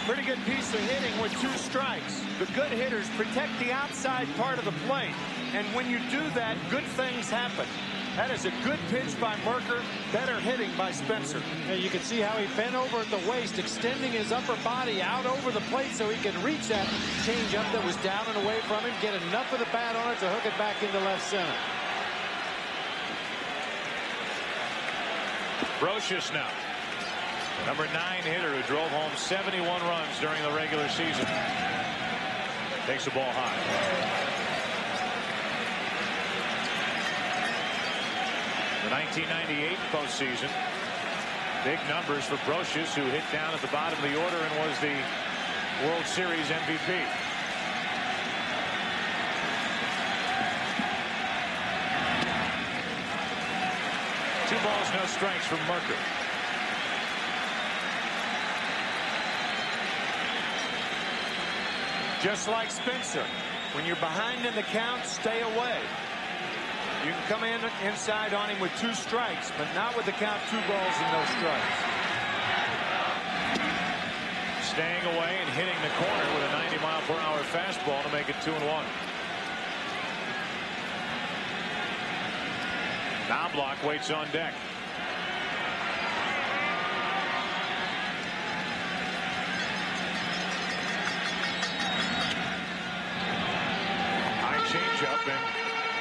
Pretty good piece of hitting with 2 strikes. The good hitters protect the outside part of the plate. And when you do that, good things happen. That is a good pitch by Merker. Better hitting by Spencer. And you can see how he bent over at the waist, extending his upper body out over the plate so he could reach that changeup that was down and away from him, get enough of the bat on it to hook it back into left center. Brocious now. The number 9 hitter who drove home 71 runs during the regular season. Takes the ball high. The 1998 postseason. Big numbers for Brocious, who hit down at the bottom of the order and was the World Series MVP. Two balls, no strikes from Merker. Just like Spencer, when you're behind in the count, stay away. You can come in inside on him with 2 strikes, but not with the count 2 balls and no strikes. Staying away and hitting the corner with a 90-mile-per-hour fastball to make it 2-1. Knobloch waits on deck. Changeup, and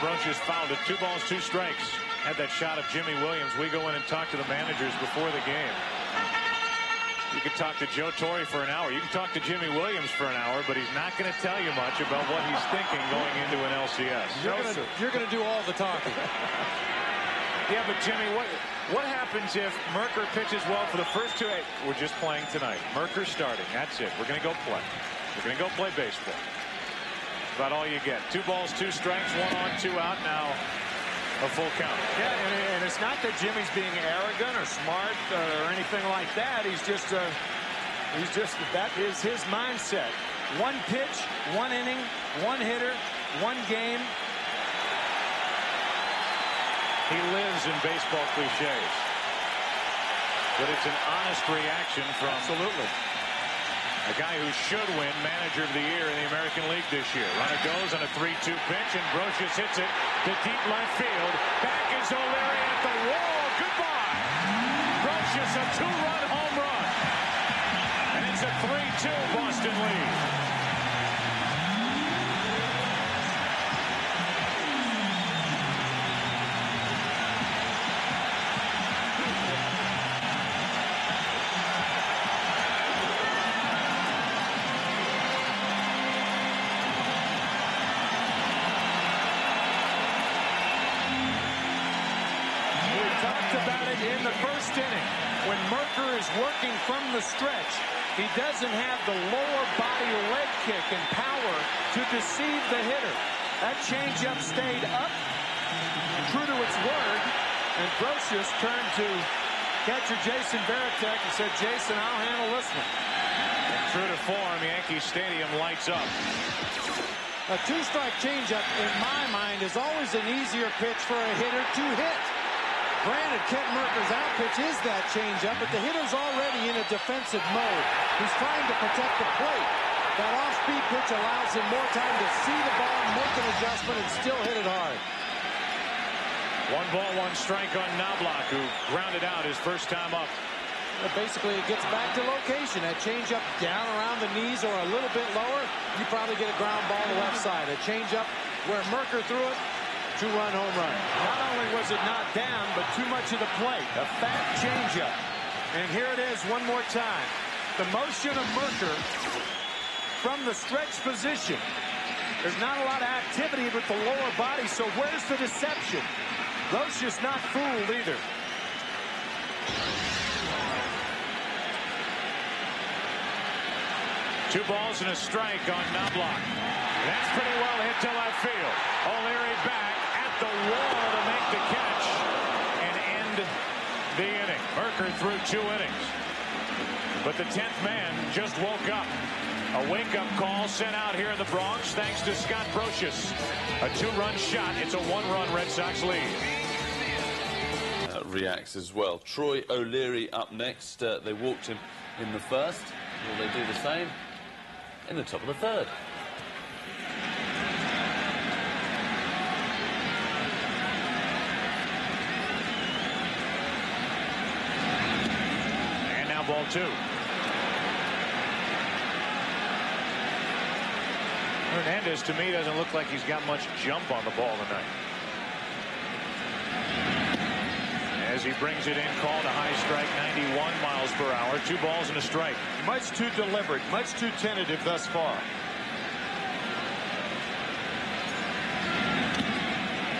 Brocious fouled it. 2 balls, 2 strikes. Had that shot of Jimmy Williams. We go in and talk to the managers before the game. You can talk to Joe Torre for an hour. You can talk to Jimmy Williams for an hour, but he's not going to tell you much about what he's thinking going into an LCS. You're going to do all the talking. Yeah, but Jimmy, what happens if Merker pitches well for the first 2? We're just playing tonight. Merker's starting. That's it. We're going to go play. We're going to go play baseball. About all you get. 2 balls, 2 strikes, 1 on, 2 out. Now a full count. Yeah, and it's not that Jimmy's being arrogant or smart or anything like that. He's just that is his mindset. 1 pitch, 1 inning, 1 hitter, 1 game. He lives in baseball cliches. But it's an honest reaction from Absolutely. a guy who should win Manager of the Year in the American League this year. Runner goes on a 3-2 pitch, and Brocious hits it to deep left field. Back is O'Leary at the wall. Goodbye. Brocious, a 2-run home run. And it's a 3-2 Boston lead. In the first inning, when Merker is working from the stretch, he doesn't have the lower body leg kick and power to deceive the hitter. That changeup stayed up, true to its word, and Brocious turned to catcher Jason Varitek and said, "Jason, I'll handle this one." And true to form, Yankee Stadium lights up. A 2-strike changeup, in my mind, is always an easier pitch for a hitter to hit. Granted, Kent Merker's out pitch is that changeup, but the hitter's already in a defensive mode. He's trying to protect the plate. That off-speed pitch allows him more time to see the ball, make an adjustment, and still hit it hard. 1 ball, 1 strike on Knobloch, who grounded out his first time up. But basically, it gets back to location. That changeup down around the knees or a little bit lower, you probably get a ground ball to the left side. A changeup where Merker threw it, 2-run home run. Not only was it not down, but too much of the plate. A fat changeup. And here it is one more time. The motion of Merker from the stretch position. There's not a lot of activity with the lower body, so where's the deception? Brocious not fooled either. Two balls and a strike on Knobloch. That's pretty well hit to left field. O'Leary back at the wall to make the catch and end the inning. Merker threw 2 innings. But the 10th man just woke up. A wake-up call sent out here in the Bronx thanks to Scott Brocious. A 2-run shot. It's a 1-run Red Sox lead. Reacts as well. Troy O'Leary up next. They walked him in the first. Will they do the same in the top of the third? And now ball 2. Hernandez, to me, doesn't look like he's got much jump on the ball tonight. As he brings it in, called a high strike, 91 miles per hour. 2 balls and a strike. Much too deliberate, much too tentative thus far.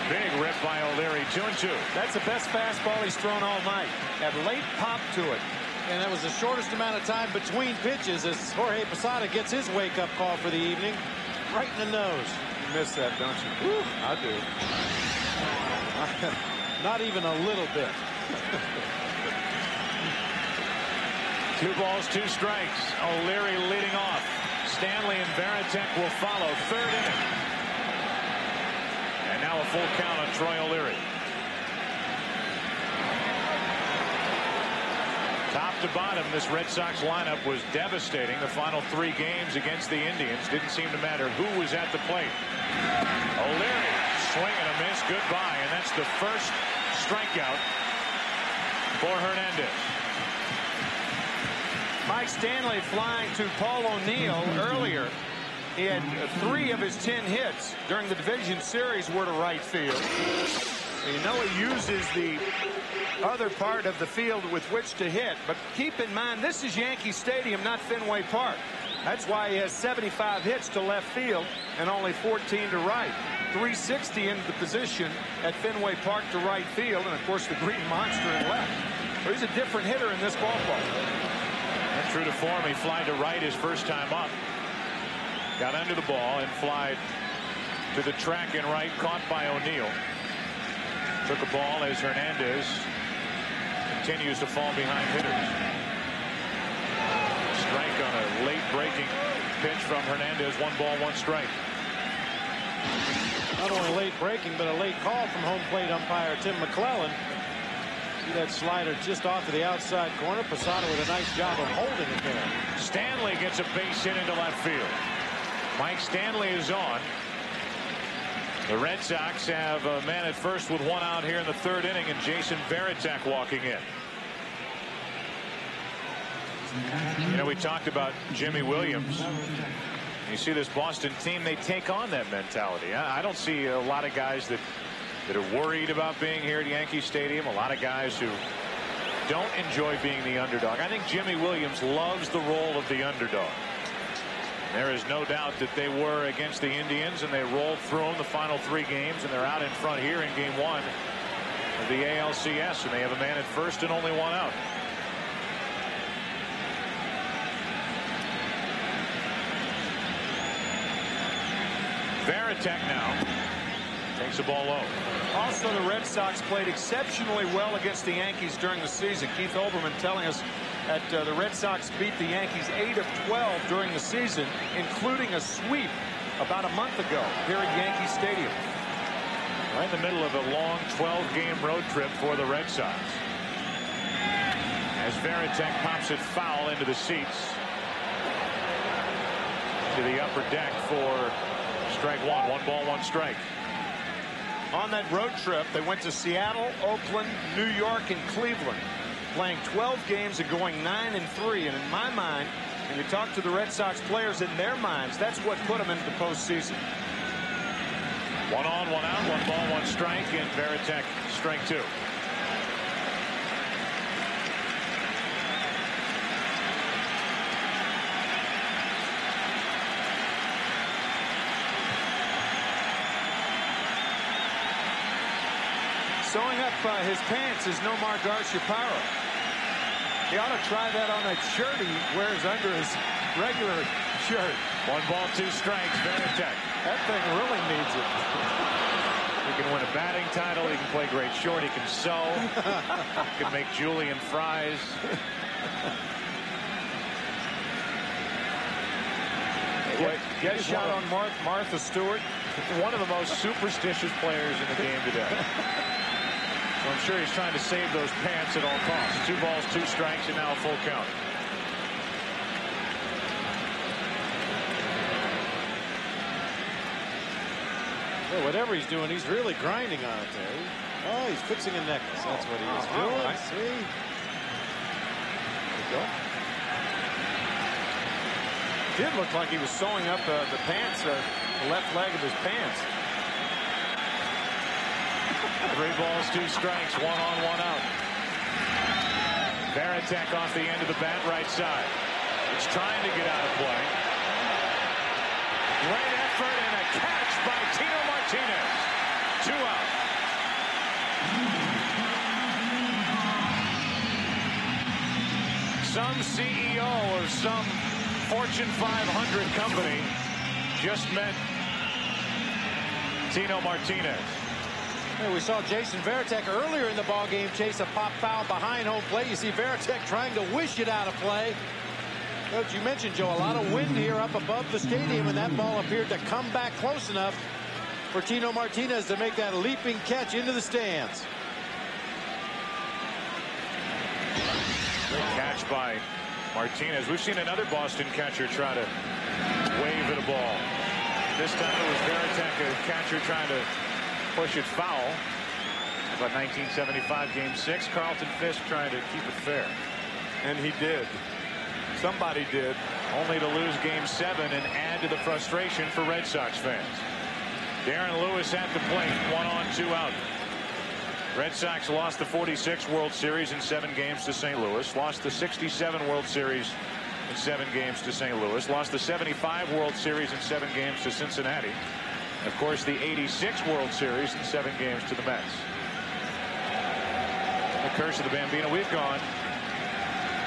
Big rip by O'Leary, 2-2. That's the best fastball he's thrown all night. Had late pop to it. And that was the shortest amount of time between pitches as Jorge Posada gets his wake-up call for the evening. Right in the nose. You miss that, don't you? Whew, I do. Not even a little bit. 2 balls, 2 strikes. O'Leary leading off. Stanley and Varitek will follow. 3rd inning. And now a full count on Troy O'Leary. Top to bottom, this Red Sox lineup was devastating. The final 3 games against the Indians didn't seem to matter who was at the plate. O'Leary, swing and a miss, goodbye, and that's the first strikeout for Hernandez. Mike Stanley flying to Paul O'Neill earlier. He had 3 of his 10 hits during the division series were to right field. You know he uses the other part of the field with which to hit, but keep in mind this is Yankee Stadium, not Fenway Park. That's why he has 75 hits to left field and only 14 to right. 360 into the position at Fenway Park to right field, and of course the Green Monster in left. So he's a different hitter in this ballpark. And true to form, he flied to right his first time up. Got under the ball and flied to the track in right, caught by O'Neill. Took a ball as Hernandez continues to fall behind hitters. Strike on a late breaking pitch from Hernandez. 1 ball, 1 strike. Not only late breaking, but a late call from home plate umpire Tim McClellan. See that slider just off of the outside corner. Posada with a nice job of holding it there. Stanley gets a base hit into left field. Mike Stanley is on. The Red Sox have a man at first with 1 out here in the 3rd inning, and Jason Varitek walking in. You know, we talked about Jimmy Williams. You see this Boston team, they take on that mentality. I don't see a lot of guys that are worried about being here at Yankee Stadium. A lot of guys who don't enjoy being the underdog. I think Jimmy Williams loves the role of the underdog. There is no doubt that they were against the Indians, and they rolled through them the final 3 games, and they're out in front here in game 1 of the ALCS, and they have a man at first and only 1 out. Varitek now takes the ball low. Also, the Red Sox played exceptionally well against the Yankees during the season. Keith Olbermann telling us that the Red Sox beat the Yankees 8 of 12 during the season, including a sweep about a month ago here at Yankee Stadium. Right in the middle of a long 12-game road trip for the Red Sox. As Varitek pops it foul into the seats. To the upper deck for strike 1. 1 ball, 1 strike. On that road trip, they went to Seattle, Oakland, New York, and Cleveland, playing 12 games and going 9-3. And in my mind, when you talk to the Red Sox players, in their minds, that's what put them into the postseason. 1 on, 1 out, 1 ball, 1 strike, and Varitek strike 2. Sewing up his pants is Nomar Garciaparra. He ought to try that on that shirt he wears under his regular shirt. 1 ball, 2 strikes, Varitek. That thing really needs it. He can win a batting title. He can play great short. He can sew. He can make julienne fries. Get a shot on Martha Stewart. One of the most superstitious players in the game today. So I'm sure he's trying to save those pants at all costs. 2 balls, 2 strikes, and now a full count. Well, whatever he's doing, he's really grinding on it there. Oh, he's fixing a necklace. That's what he is doing. Right. See? There you go. Did look like he was sewing up the pants, the left leg of his pants. 3 balls, 2 strikes, 1 on, 1 out. Varitek off the end of the bat, right side. It's trying to get out of play. Great effort and a catch by Tino Martinez. 2 out. Some CEO of some Fortune 500 company just met Tino Martinez. Hey, we saw Jason Varitek earlier in the ball game chase a pop foul behind home plate. You see Varitek trying to wish it out of play. Coach, you mentioned, Joe, a lot of wind here up above the stadium, and that ball appeared to come back close enough for Tino Martinez to make that leaping catch into the stands. Great catch by Martinez. We've seen another Boston catcher try to wave at a ball. This time it was Varitek, a catcher, trying to push it foul. About 1975 Game 6, Carlton Fisk trying to keep it fair. And he did. Somebody did. Only to lose Game 7 and add to the frustration for Red Sox fans. Darren Lewis at the plate, 1 on, 2 out. Red Sox lost the 46 World Series in 7 games to St. Louis. Lost the 67 World Series in 7 games to St. Louis. Lost the 75 World Series in 7 games to Cincinnati. Of course, the 86 World Series in 7 games to the Mets. The curse of the Bambino. We've gone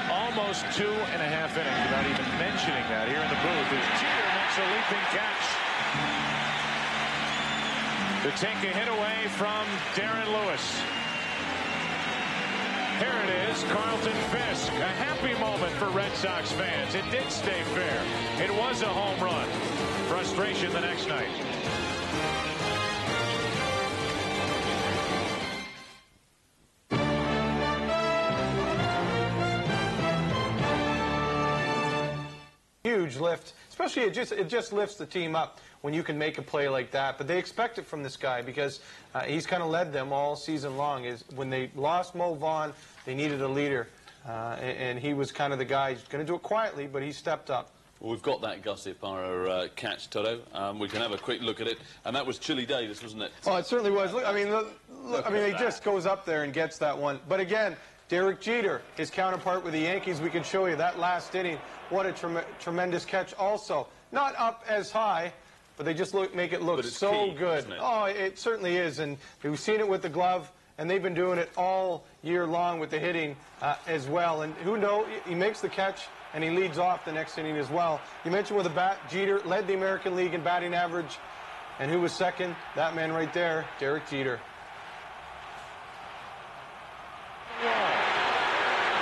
almost 2.5 innings without even mentioning that here in the booth as Jeter makes a leaping catch to take a hit away from Darren Lewis. Here it is, Carlton Fisk. A happy moment for Red Sox fans. It did stay fair. It was a home run. Frustration the next night. Huge lift, especially it just lifts the team up when you can make a play like that. But they expect it from this guy because he's kind of led them all season long. Is when they lost Mo Vaughn, they needed a leader, and he was kind of the guy. He's going to do it quietly, but he stepped up. Well, we've got that Gus Ibarra catch, Toto. We can have a quick look at it, and that was Chili Davis, wasn't it? Oh, it certainly was. Look, I mean, he just goes up there and gets that one. But again, Derek Jeter, his counterpart with the Yankees, we can show you that last inning. What a tremendous catch also. Not up as high, but they just make it look so key, good. isn't it? Oh, it certainly is. And we've seen it with the glove, and they've been doing it all year long with the hitting as well. And who knows, he makes the catch, and he leads off the next inning as well. You mentioned with the bat, Jeter led the American League in batting average. And who was second? That man right there, Derek Jeter.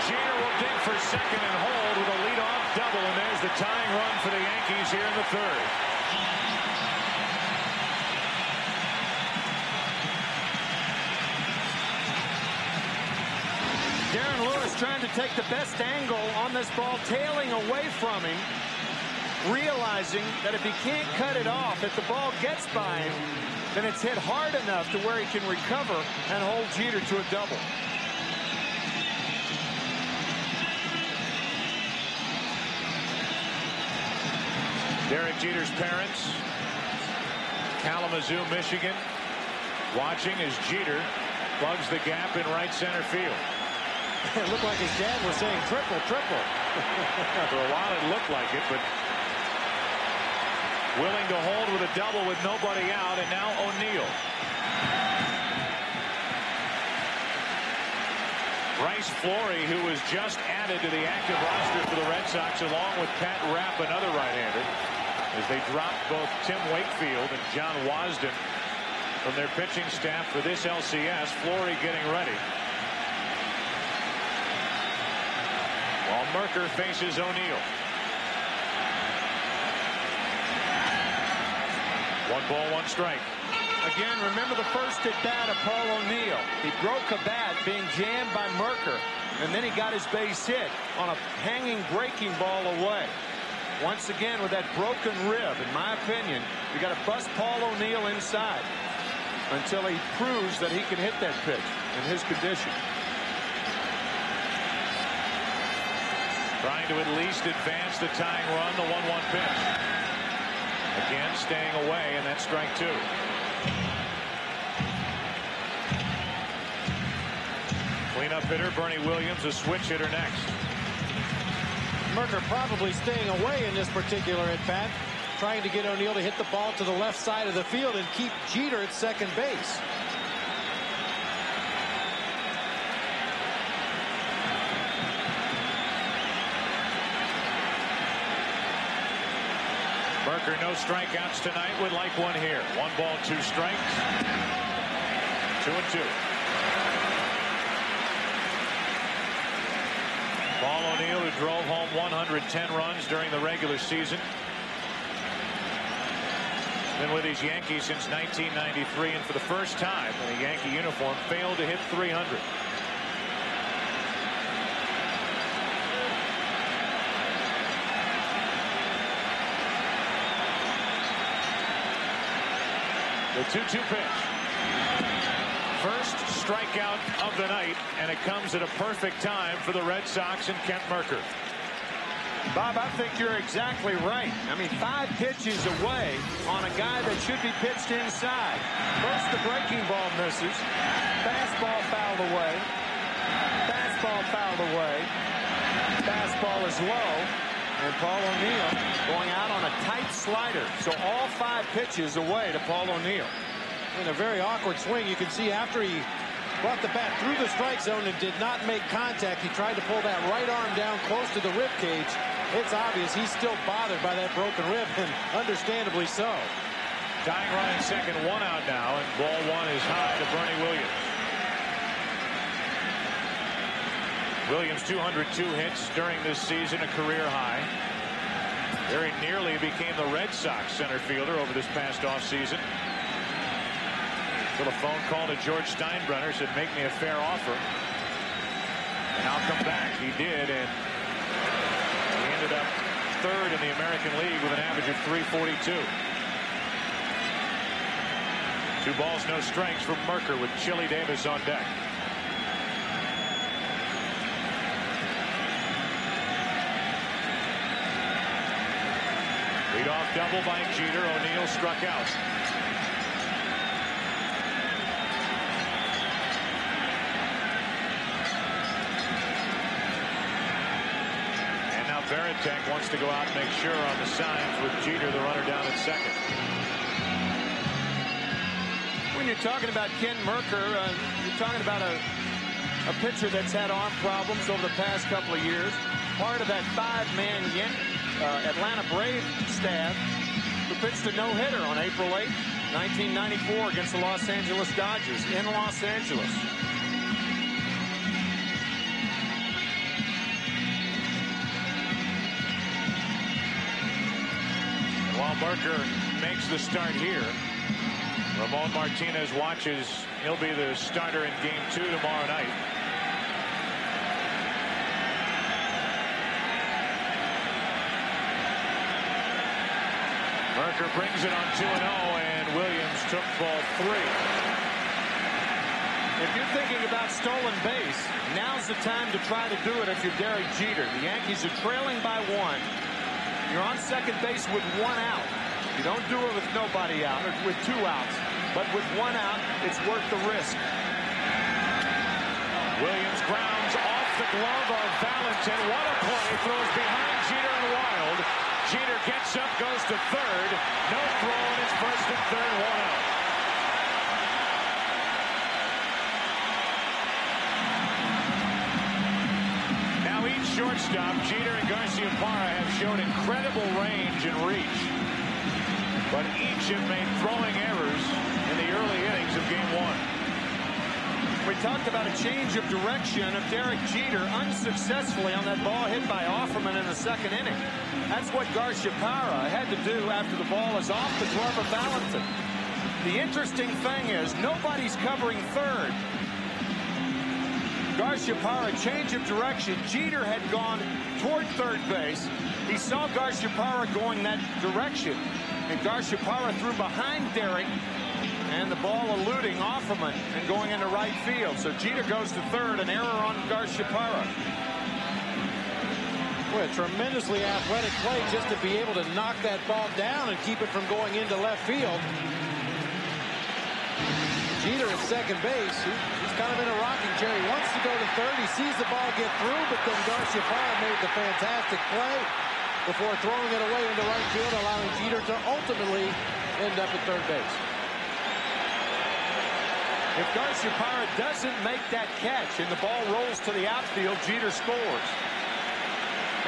Jeter will dig for second and hold with a leadoff double, and there's the tying run for the Yankees here in the third. Darren Lewis trying to take the best angle on this ball, tailing away from him, realizing that if he can't cut it off, if the ball gets by him, then it's hit hard enough to where he can recover and hold Jeter to a double. Derek Jeter's parents, Kalamazoo, Michigan, watching as Jeter plugs the gap in right center field. It looked like his dad was saying triple, triple. For a while it looked like it, but willing to hold with a double with nobody out, and now O'Neill. Bryce Flory, who was just added to the active roster for the Red Sox, along with Pat Rapp, another right-hander, as they dropped both Tim Wakefield and John Wasden from their pitching staff for this LCS. Flory getting ready, while Merker faces O'Neill. 1 ball, 1 strike. Again, remember the first at bat of Paul O'Neill. He broke a bat being jammed by Merker, and then he got his base hit on a hanging breaking ball away. once again with that broken rib. In my opinion, you got to bust Paul O'Neill inside until he proves that he can hit that pitch in his condition. Trying to at least advance the tying run, the 1-1 pitch. Again, staying away, and that's strike 2. Cleanup hitter Bernie Williams, a switch hitter next. Merker probably staying away in this particular at bat, trying to get O'Neill to hit the ball to the left side of the field and keep Jeter at second base. Merker, no strikeouts tonight, would like one here. 1 ball, 2 strikes. 2-2. Paul O'Neill, who drove home 110 runs during the regular season. Been with his Yankees since 1993, and for the first time in a Yankee uniform, failed to hit 300. The 2-2 pitch. First strikeout of the night, and it comes at a perfect time for the Red Sox and Kent Merker. Bob, I think you're exactly right. I mean, 5 pitches away on a guy that should be pitched inside. First, the breaking ball misses. Fastball fouled away. Fastball fouled away. Fastball is low. And Paul O'Neill going out on a tight slider. So all 5 pitches away to Paul O'Neill. In a very awkward swing. You can see after he brought the bat through the strike zone and did not make contact, he tried to pull that right arm down close to the rib cage. It's obvious he's still bothered by that broken rib, and understandably so. Tying run in second, 1 out now, and ball 1 is high to Bernie Williams. Williams 202 hits during this season, a career high. Very nearly became the Red Sox center fielder over this past offseason. With a phone call to George Steinbrenner, said, make me a fair offer. And I'll come back. He did, and he ended up 3rd in the American League with an average of .342. 2 balls, no strikes from Merker with Chili Davis on deck. Leadoff double by Jeter. O'Neill struck out. And now Veritek wants to go out and make sure on the signs with Jeter, the runner, down at second. When you're talking about Ken Merker, you're talking about a pitcher that's had arm problems over the past couple of years. Part of that 5-man Atlanta Brave staff who pitched a no-hitter on April 8, 1994 against the Los Angeles Dodgers in Los Angeles. And while Merker makes the start here, Ramon Martinez watches. He'll be the starter in Game 2 tomorrow night. Merker brings it on 2-0, and Williams took ball 3. If you're thinking about stolen base, now's the time to try to do it if you're Derek Jeter. The Yankees are trailing by 1. You're on second base with 1 out. You don't do it with nobody out, or with 2 outs. But with 1 out, it's worth the risk. Williams grounds off the glove of Valentin. What a play. Throws behind Jeter and Wild. Jeter gets up, goes to third. No throw, and it's first and third, 1 out. Now each shortstop, Jeter and Garciaparra, have shown incredible range and reach. But each have made throwing errors in the early innings of Game 1. We talked about a change of direction of Derek Jeter unsuccessfully on that ball hit by Offerman in the second inning. That's what Garciaparra had to do after the ball is off the glove of Valentin. The interesting thing is nobody's covering third. Garciaparra, change of direction. Jeter had gone toward third base. He saw Garciaparra going that direction, and Garciaparra threw behind Derek, and the ball eluding Offerman and going into right field. So Jeter goes to third, an error on Garciaparra. Boy, a tremendously athletic play just to be able to knock that ball down and keep it from going into left field. Jeter at second base. He's kind of in a rocking chair. He wants to go to third. He sees the ball get through, but then Garciaparra made the fantastic play before throwing it away into right field, allowing Jeter to ultimately end up at third base. If Garciaparra doesn't make that catch and the ball rolls to the outfield, Jeter scores.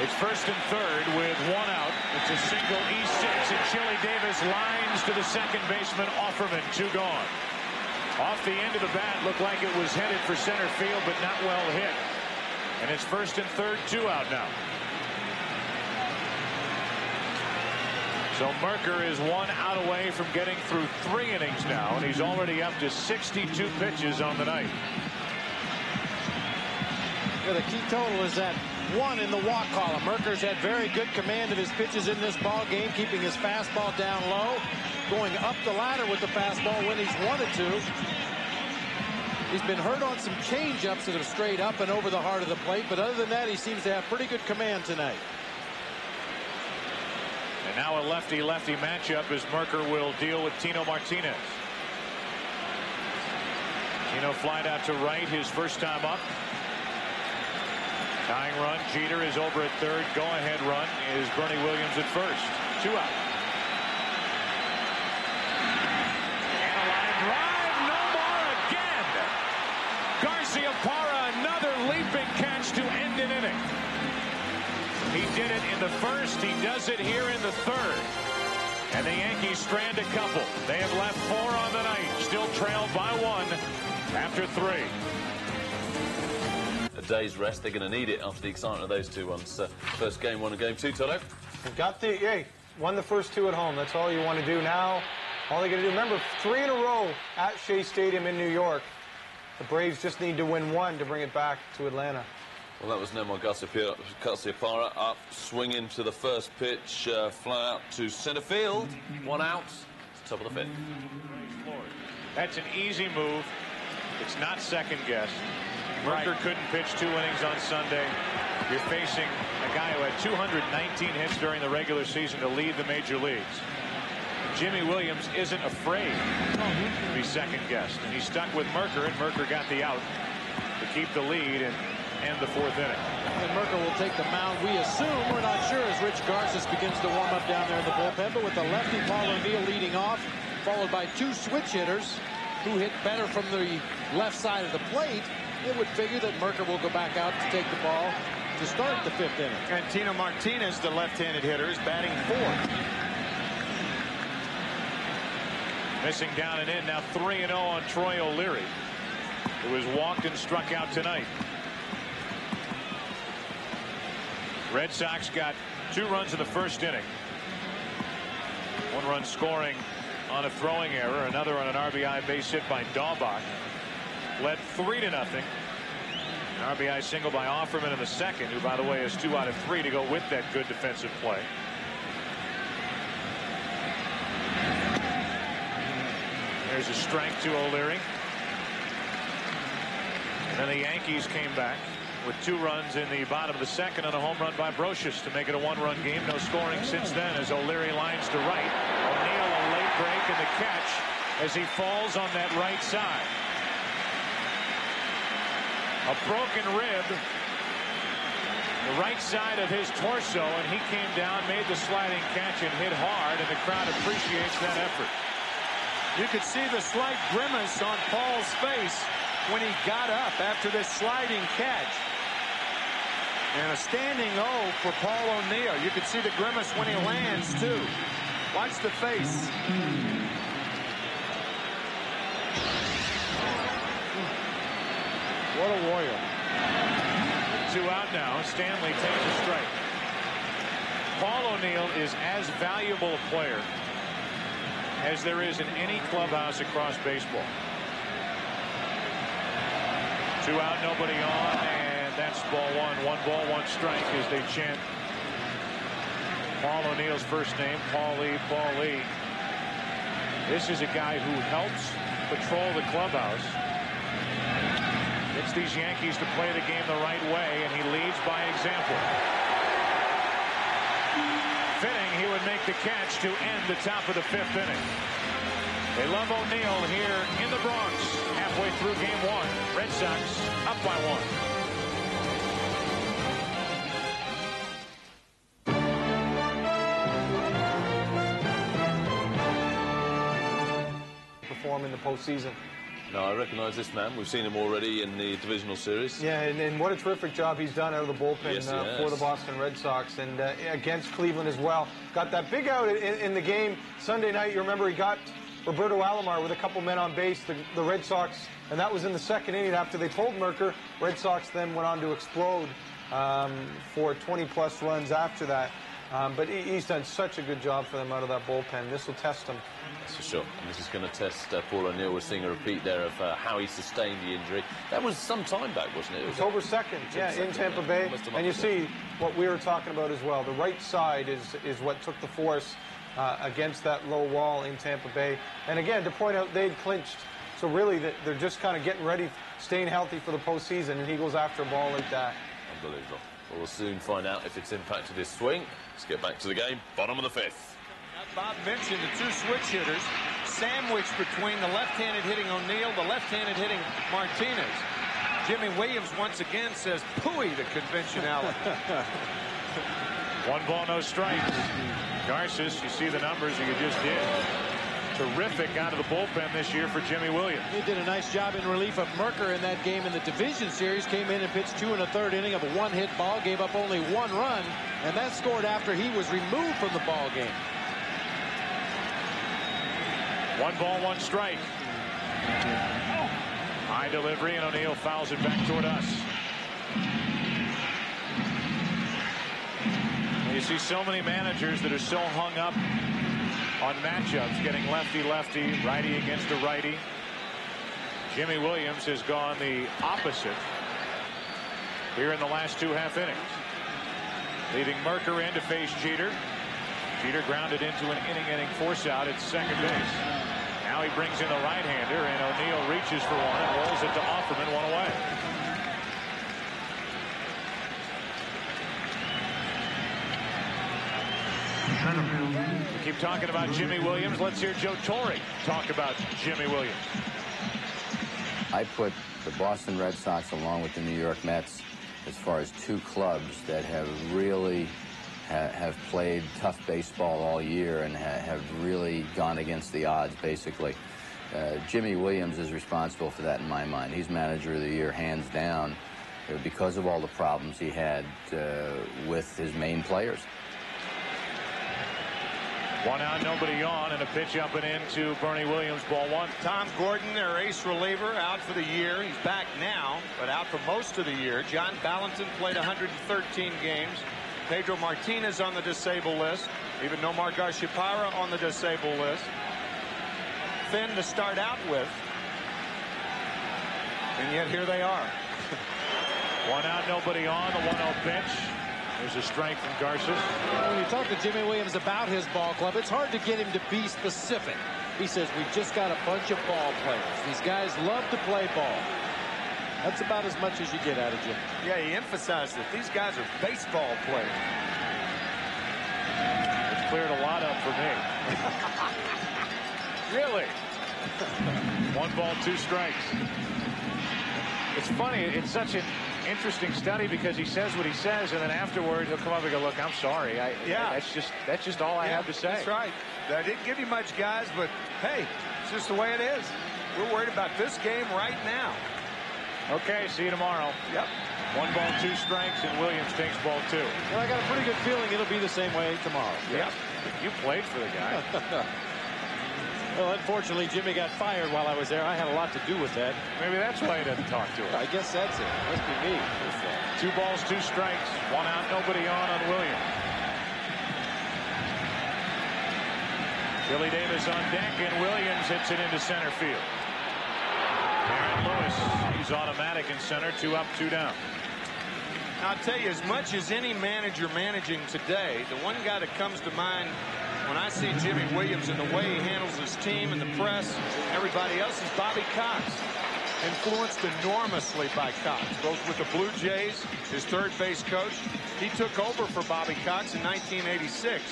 It's first and third with one out. It's a single E6, and Chili Davis lines to the second baseman Offerman. 2 gone. Off the end of the bat, looked like it was headed for center field, but not well hit. And it's first and third, 2 out now. So Merker is 1 out away from getting through 3 innings now, and he's already up to 62 pitches on the night. Yeah, the key total is at 1 in the walk column. Merker's had very good command of his pitches in this ball game, keeping his fastball down low, going up the ladder with the fastball when he's wanted to. He's been hurt on some changeups that have strayed up and over the heart of the plate, but other than that, he seems to have pretty good command tonight. And now a lefty-lefty matchup as Merker will deal with Tino Martinez. Tino flied out to right his first time up. Tying run. Jeter is over at third. Go-ahead run is Bernie Williams at first. 2 out. And a line drive. No more again. Garciaparra, another leaping catch to end an inning. He did it in the first. He does it here in the third. And the Yankees strand a couple. They have left 4 on the night. Still trailed by 1 after 3. A day's rest. They're going to need it after the excitement of those 2 ones. First game 1 and game 2, Toto. Won the first 2 at home. That's all you want to do now. All they got to do. Remember, 3 in a row at Shea Stadium in New York. The Braves just need to win 1 to bring it back to Atlanta. Well, that was Nomar Garciaparra up, swinging to the first pitch, fly out to center field. 1 out. It's top of the 5th. That's an easy move. It's not second guessed. Merker couldn't pitch 2 innings on Sunday. You're facing a guy who had 219 hits during the regular season to lead the major leagues. Jimmy Williams isn't afraid to be second guessed, and he stuck with Merker, and Merker got the out to keep the lead and end the 4th inning. And Merker will take the mound. We assume, we're not sure, as Rich Garces begins to warm up down there in the bullpen, but with the lefty Paul O'Neill leading off, followed by 2 switch hitters who hit better from the left side of the plate, it would figure that Merker will go back out to take the ball to start the 5th inning. And Tino Martinez, the left-handed hitter, is batting 4th. Missing down and in, now 3-0 on Troy O'Leary, who was walked and struck out tonight. Red Sox got 2 runs in the first inning. 1 run scoring on a throwing error, another on an RBI base hit by Daubach. Led 3-0. An RBI single by Offerman in the second, who, by the way, is 2 out of 3 to go with that good defensive play. There's a strike to O'Leary. And then the Yankees came back with 2 runs in the bottom of the second and a home run by Brocious to make it a 1-run game. No scoring since then as O'Leary lines to right. O'Neill a late break and the catch as he falls on that right side. A broken rib, the right side of his torso, and he came down, made the sliding catch, and hit hard, and the crowd appreciates that effort. You could see the slight grimace on Paul's face when he got up after this sliding catch. And a standing O for Paul O'Neill. You could see the grimace when he lands, too. Watch the face. What a warrior. 2 out now. Stanley takes a strike. Paul O'Neill is as valuable a player as there is in any clubhouse across baseball. 2 out, nobody on, and that's ball 1. 1 ball, 1 strike as they chant Paul O'Neill's first name, Paulie. This is a guy who helps patrol the clubhouse. Gets these Yankees to play the game the right way, and he leads by example. Fitting he would make the catch to end the top of the 5th inning. They love O'Neill here in the Bronx. Halfway through game 1. Red Sox up by 1. Perform in the postseason. No, I recognize this man. We've seen him already in the divisional series. Yeah, and what a terrific job he's done out of the bullpen for the Boston Red Sox, and against Cleveland as well. Got that big out in the game Sunday night. You remember he got Roberto Alomar with a couple men on base, the Red Sox, and that was in the 2nd inning after they pulled Merker. Red Sox then went on to explode for 20-plus runs after that. But he's done such a good job for them out of that bullpen. This will test him. That's for sure. And this is going to test Paul O'Neill. We're seeing a repeat there of how he sustained the injury. That was some time back, wasn't it? October 2nd, yeah, in Tampa Bay. And you see what we were talking about as well. The right side is what took the force against that low wall in Tampa Bay. And again, to point out, they'd clinched. So really, they're just kind of getting ready, staying healthy for the postseason, and he goes after a ball like that. Unbelievable. We'll soon find out if it's impacted his swing. Let's get back to the game. Bottom of the 5th. Bob mentioned the 2 switch hitters sandwiched between the left-handed hitting O'Neill, the left-handed hitting Martinez. Jimmy Williams once again says pooey to conventionality. 1 ball, no strikes. Garces, you see the numbers you just did. Terrific out of the bullpen this year for Jimmy Williams. He did a nice job in relief of Merker in that game in the division series. Came in and pitched 2 1/3 inning of a 1-hit ball, gave up only 1 run, and that scored after he was removed from the ball game. 1 ball, 1 strike. High delivery, and O'Neill fouls it back toward us. You see so many managers that are so hung up on matchups, getting lefty-lefty, righty against a righty. Jimmy Williams has gone the opposite here in the last 2 half innings. Leaving Merker in to face Jeter. Jeter grounded into an inning-ending force out at second base. Now he brings in the right-hander, and O'Neill reaches for one and rolls it to Offerman, 1 away. We keep talking about Jimmy Williams. Let's hear Joe Torre talk about Jimmy Williams. I put the Boston Red Sox along with the New York Mets as far as 2 clubs that have really have played tough baseball all year and have really gone against the odds, basically. Jimmy Williams is responsible for that in my mind. He's manager of the year, hands down, because of all the problems he had with his main players. 1 out, nobody on, and a pitch up and into Bernie Williams, ball 1. Tom Gordon, their ace reliever, out for the year. He's back now, but out for most of the year. John Valentin played 113 games. Pedro Martinez on the disabled list. Even Nomar Garciaparra on the disabled list. Thin to start out with. And yet here they are. 1 out, nobody on, the 1-0 pitch. There's a strike from Garces. When you talk to Jimmy Williams about his ball club, it's hard to get him to be specific. He says, we just got a bunch of ball players. These guys love to play ball. That's about as much as you get out of Jimmy. Yeah, he emphasized that these guys are baseball players. It's cleared a lot up for me. Really? 1 ball, 2 strikes. It's funny. It's such an interesting study because he says what he says, and then afterward he'll come up and go, "Look, I'm sorry. That's just all I have to say." That's right. I didn't give you much, guys, but hey, it's just the way it is. We're worried about this game right now. Okay, see you tomorrow. Yep. 1 ball, 2 strikes, and Williams takes ball 2. Well, I got a pretty good feeling it'll be the same way tomorrow. Yep. You played for the guy. Well, unfortunately, Jimmy got fired while I was there. I had a lot to do with that. Maybe that's why he doesn't talk to him. I guess that's it. Must be me. 2 balls, 2 strikes. 1 out, nobody on Williams. Billy Davis on deck, and Williams hits it into center field. Aaron Lewis, he's is automatic in center. 2 up, 2 down. I'll tell you, as much as any manager managing today, the one guy that comes to mind when I see Jimmy Williams and the way he handles his team and the press, everybody else, is Bobby Cox. Influenced enormously by Cox, both with the Blue Jays, his third base coach. He took over for Bobby Cox in 1986,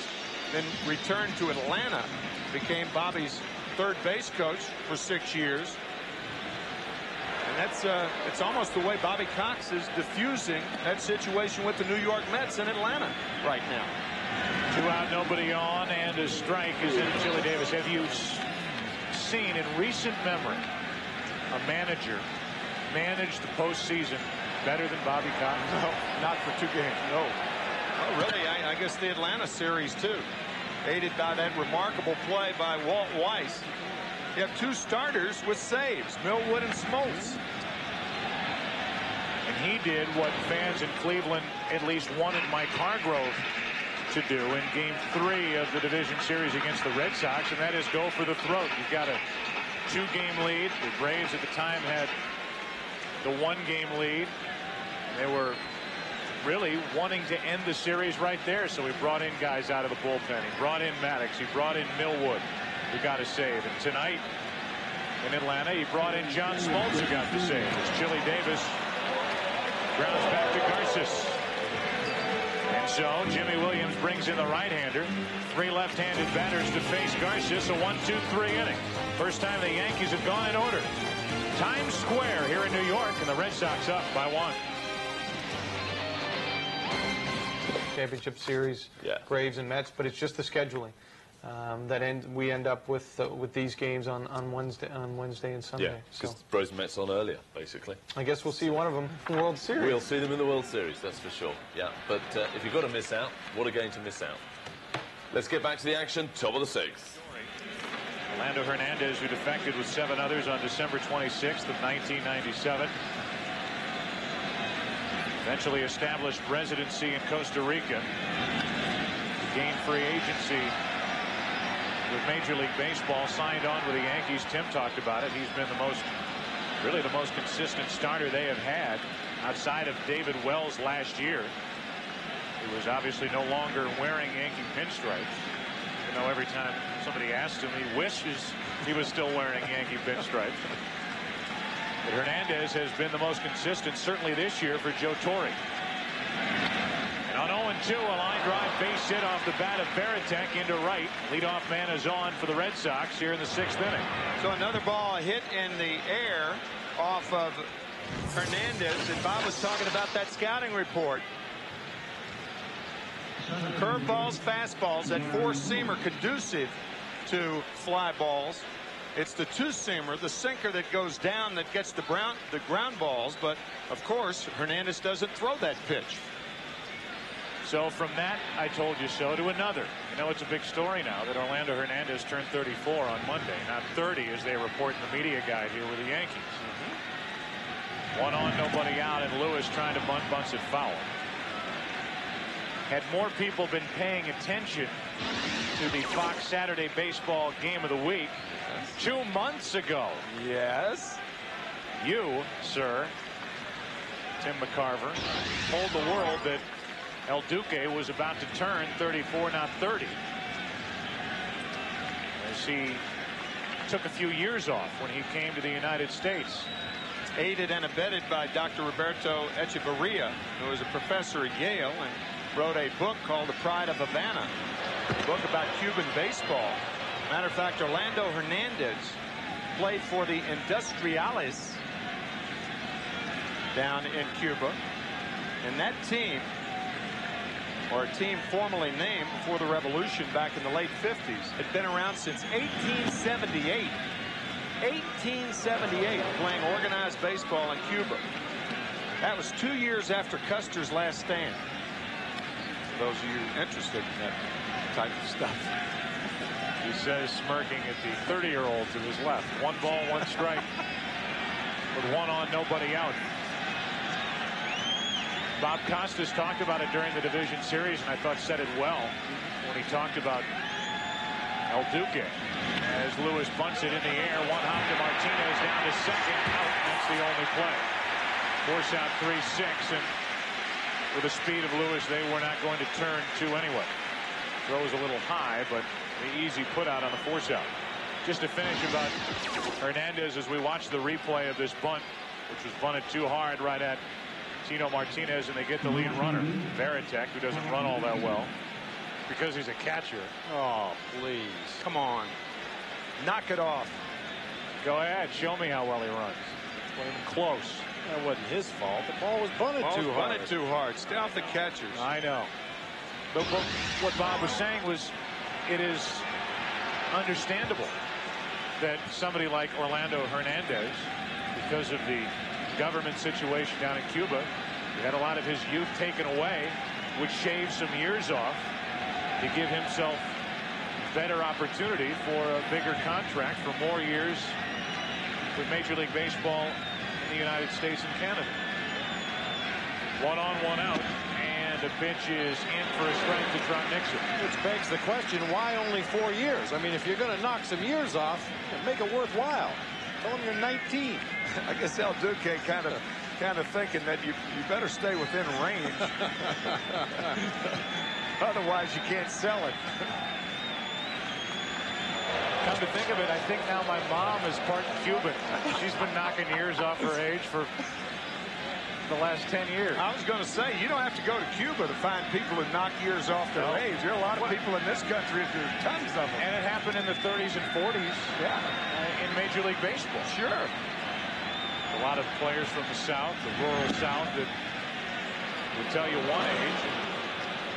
then returned to Atlanta, became Bobby's third base coach for 6 years. And that's it's almost the way Bobby Cox is diffusing that situation with the New York Mets in Atlanta right now. 2 out, nobody on, and a strike is in Chili Davis. Have you seen in recent memory a manager manage the postseason better than Bobby Cox? No, not for 2 games. No. Oh, really? I guess the Atlanta series too, aided by that remarkable play by Walt Weiss. You have 2 starters with saves, Millwood and Smoltz. And he did what fans in Cleveland at least wanted Mike Hargrove to do in Game 3 of the division series against the Red Sox, and that is go for the throat. You've got a 2-game lead. The Braves at the time had the 1-game lead. They were really wanting to end the series right there, so he brought in guys out of the bullpen. He brought in Maddox. He brought in Millwood, who got a save. And tonight in Atlanta, he brought in John Smoltz, who got the save. As Chili Davis grounds back to Garces. And so Jimmy Williams brings in the right-hander. 3 left-handed batters to face Garces. A 1-2-3 inning. First time the Yankees have gone in order. Times Square here in New York, and the Red Sox up by 1. Championship series, Braves and Mets, but it's just the scheduling we end up with these games on Wednesday and Sunday. Yeah, because the Braves and Mets on earlier, basically. I guess we'll see one of them in the World Series. We'll see them in the World Series, that's for sure. Yeah, but if you've got to miss out, what a game to miss out. Let's get back to the action. Top of the 6th. Orlando Hernandez, who defected with 7 others on December 26th of 1997. Eventually established residency in Costa Rica. Gained free agency with Major League Baseball. Signed on with the Yankees. Tim talked about it. He's been really the most consistent starter they have had outside of David Wells last year. He was obviously no longer wearing Yankee pinstripes. You know, every time somebody asked him, he wishes he was still wearing Yankee pinstripes. But Hernandez has been the most consistent, certainly this year, for Joe Torre. And on 0-2, a line drive base hit off the bat of Veritek into right. Leadoff man is on for the Red Sox here in the 6th inning. So another ball hit in the air off of Hernandez, and Bob was talking about that scouting report. Curveballs, fastballs, that 4-seamer conducive to fly balls. It's the 2-seamer, the sinker, that goes down that gets the ground balls. But of course, Hernandez doesn't throw that pitch. So from that I told you so to another. You know, it's a big story now that Orlando Hernandez turned 34 on Monday, not 30 as they report in the media guide here with the Yankees. 1 on, nobody out, and Lewis trying to bunt, bunts it foul. Had more people been paying attention to the Fox Saturday Baseball Game of the Week 2 months ago. Yes. You, sir, Tim McCarver, told the world that El Duque was about to turn 34, not 30. As he took a few years off when he came to the United States. Aided and abetted by Dr. Roberto Echevarria, who was a professor at Yale and wrote a book called The Pride of Havana, a book about Cuban baseball. Matter of fact, Orlando Hernandez played for the Industriales down in Cuba. And that team, or a team formerly named before the revolution back in the late 50s, had been around since 1878. 1878, playing organized baseball in Cuba. That was 2 years after Custer's last stand. For those of you interested in that type of stuff. He says, smirking at the 30-year-old to his left. 1 ball, 1 strike. With 1 on, nobody out. Bob Costas talked about it during the division series, and I thought said it well when he talked about El Duque as Lewis bunts it in the air. One hop to Martinez down to second. Out. That's the only play. Force out 3-6, and with the speed of Lewis, they were not going to turn two anyway. Throws a little high, but the easy put out on the force out. Just to finish about Hernandez, as we watch the replay of this bunt, which was bunted too hard right at Tino Martinez, and they get the lead runner, Veritek, who doesn't run all that well because he's a catcher. Oh, please. Come on. Knock it off. Go ahead. Show me how well he runs. It's not even close. That wasn't his fault. The ball was bunted too hard. Bunted too hard. Stay off the catchers. I know. But what Bob was saying was, it is understandable that somebody like Orlando Hernandez, because of the government situation down in Cuba, he had a lot of his youth taken away, would shave some years off to give himself better opportunity for a bigger contract for more years with Major League Baseball in the United States and Canada. 1 on, 1 out, and the pitch is in for a strike to Trot Nixon. Which begs the question, why only 4 years? I mean, if you're going to knock some years off, make it worthwhile. Tell him you're 19. I guess El Duque kind of thinking that you better stay within range. Otherwise, you can't sell it. Come to think of it, I think now my mom is part Cuban. She's been knocking years off her age for the last 10 years. I was going to say, you don't have to go to Cuba to find people who knock years off their age. There are a lot of people in this country, there's tons of them. And it happened in the 30s and 40s in Major League Baseball. Sure. A lot of players from the South, the rural South, that would tell you one age.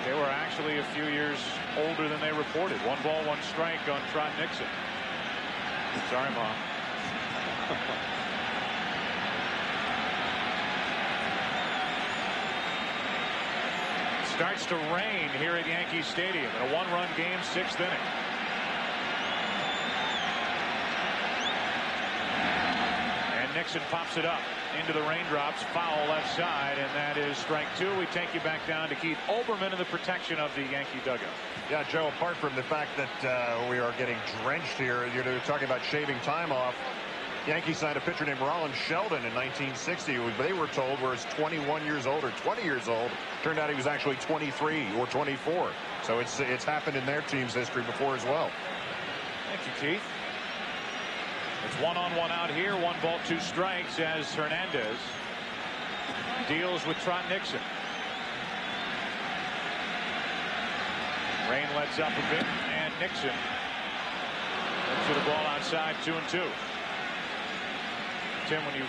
They were actually a few years older than they reported. 1 ball, 1 strike on Trot Nixon. Sorry, Mom. Starts to rain here at Yankee Stadium in a 1-run game, 6th inning. And Nixon pops it up into the raindrops, foul left side, and that is strike 2. We take you back down to Keith Olbermann in the protection of the Yankee dugout. Yeah, Joe, apart from the fact that we are getting drenched here, you're talking about shaving time off. Yankees signed a pitcher named Rollin Sheldon in 1960, who they were told was 21 years old or 20 years old. Turned out he was actually 23 or 24. So it's happened in their team's history before as well. Thank you, Keith. It's 1 on, 1 out here. 1 ball, 2 strikes as Hernandez deals with Trot Nixon. Rain lets up a bit, and Nixon looks for the ball outside, 2-2. Tim, when you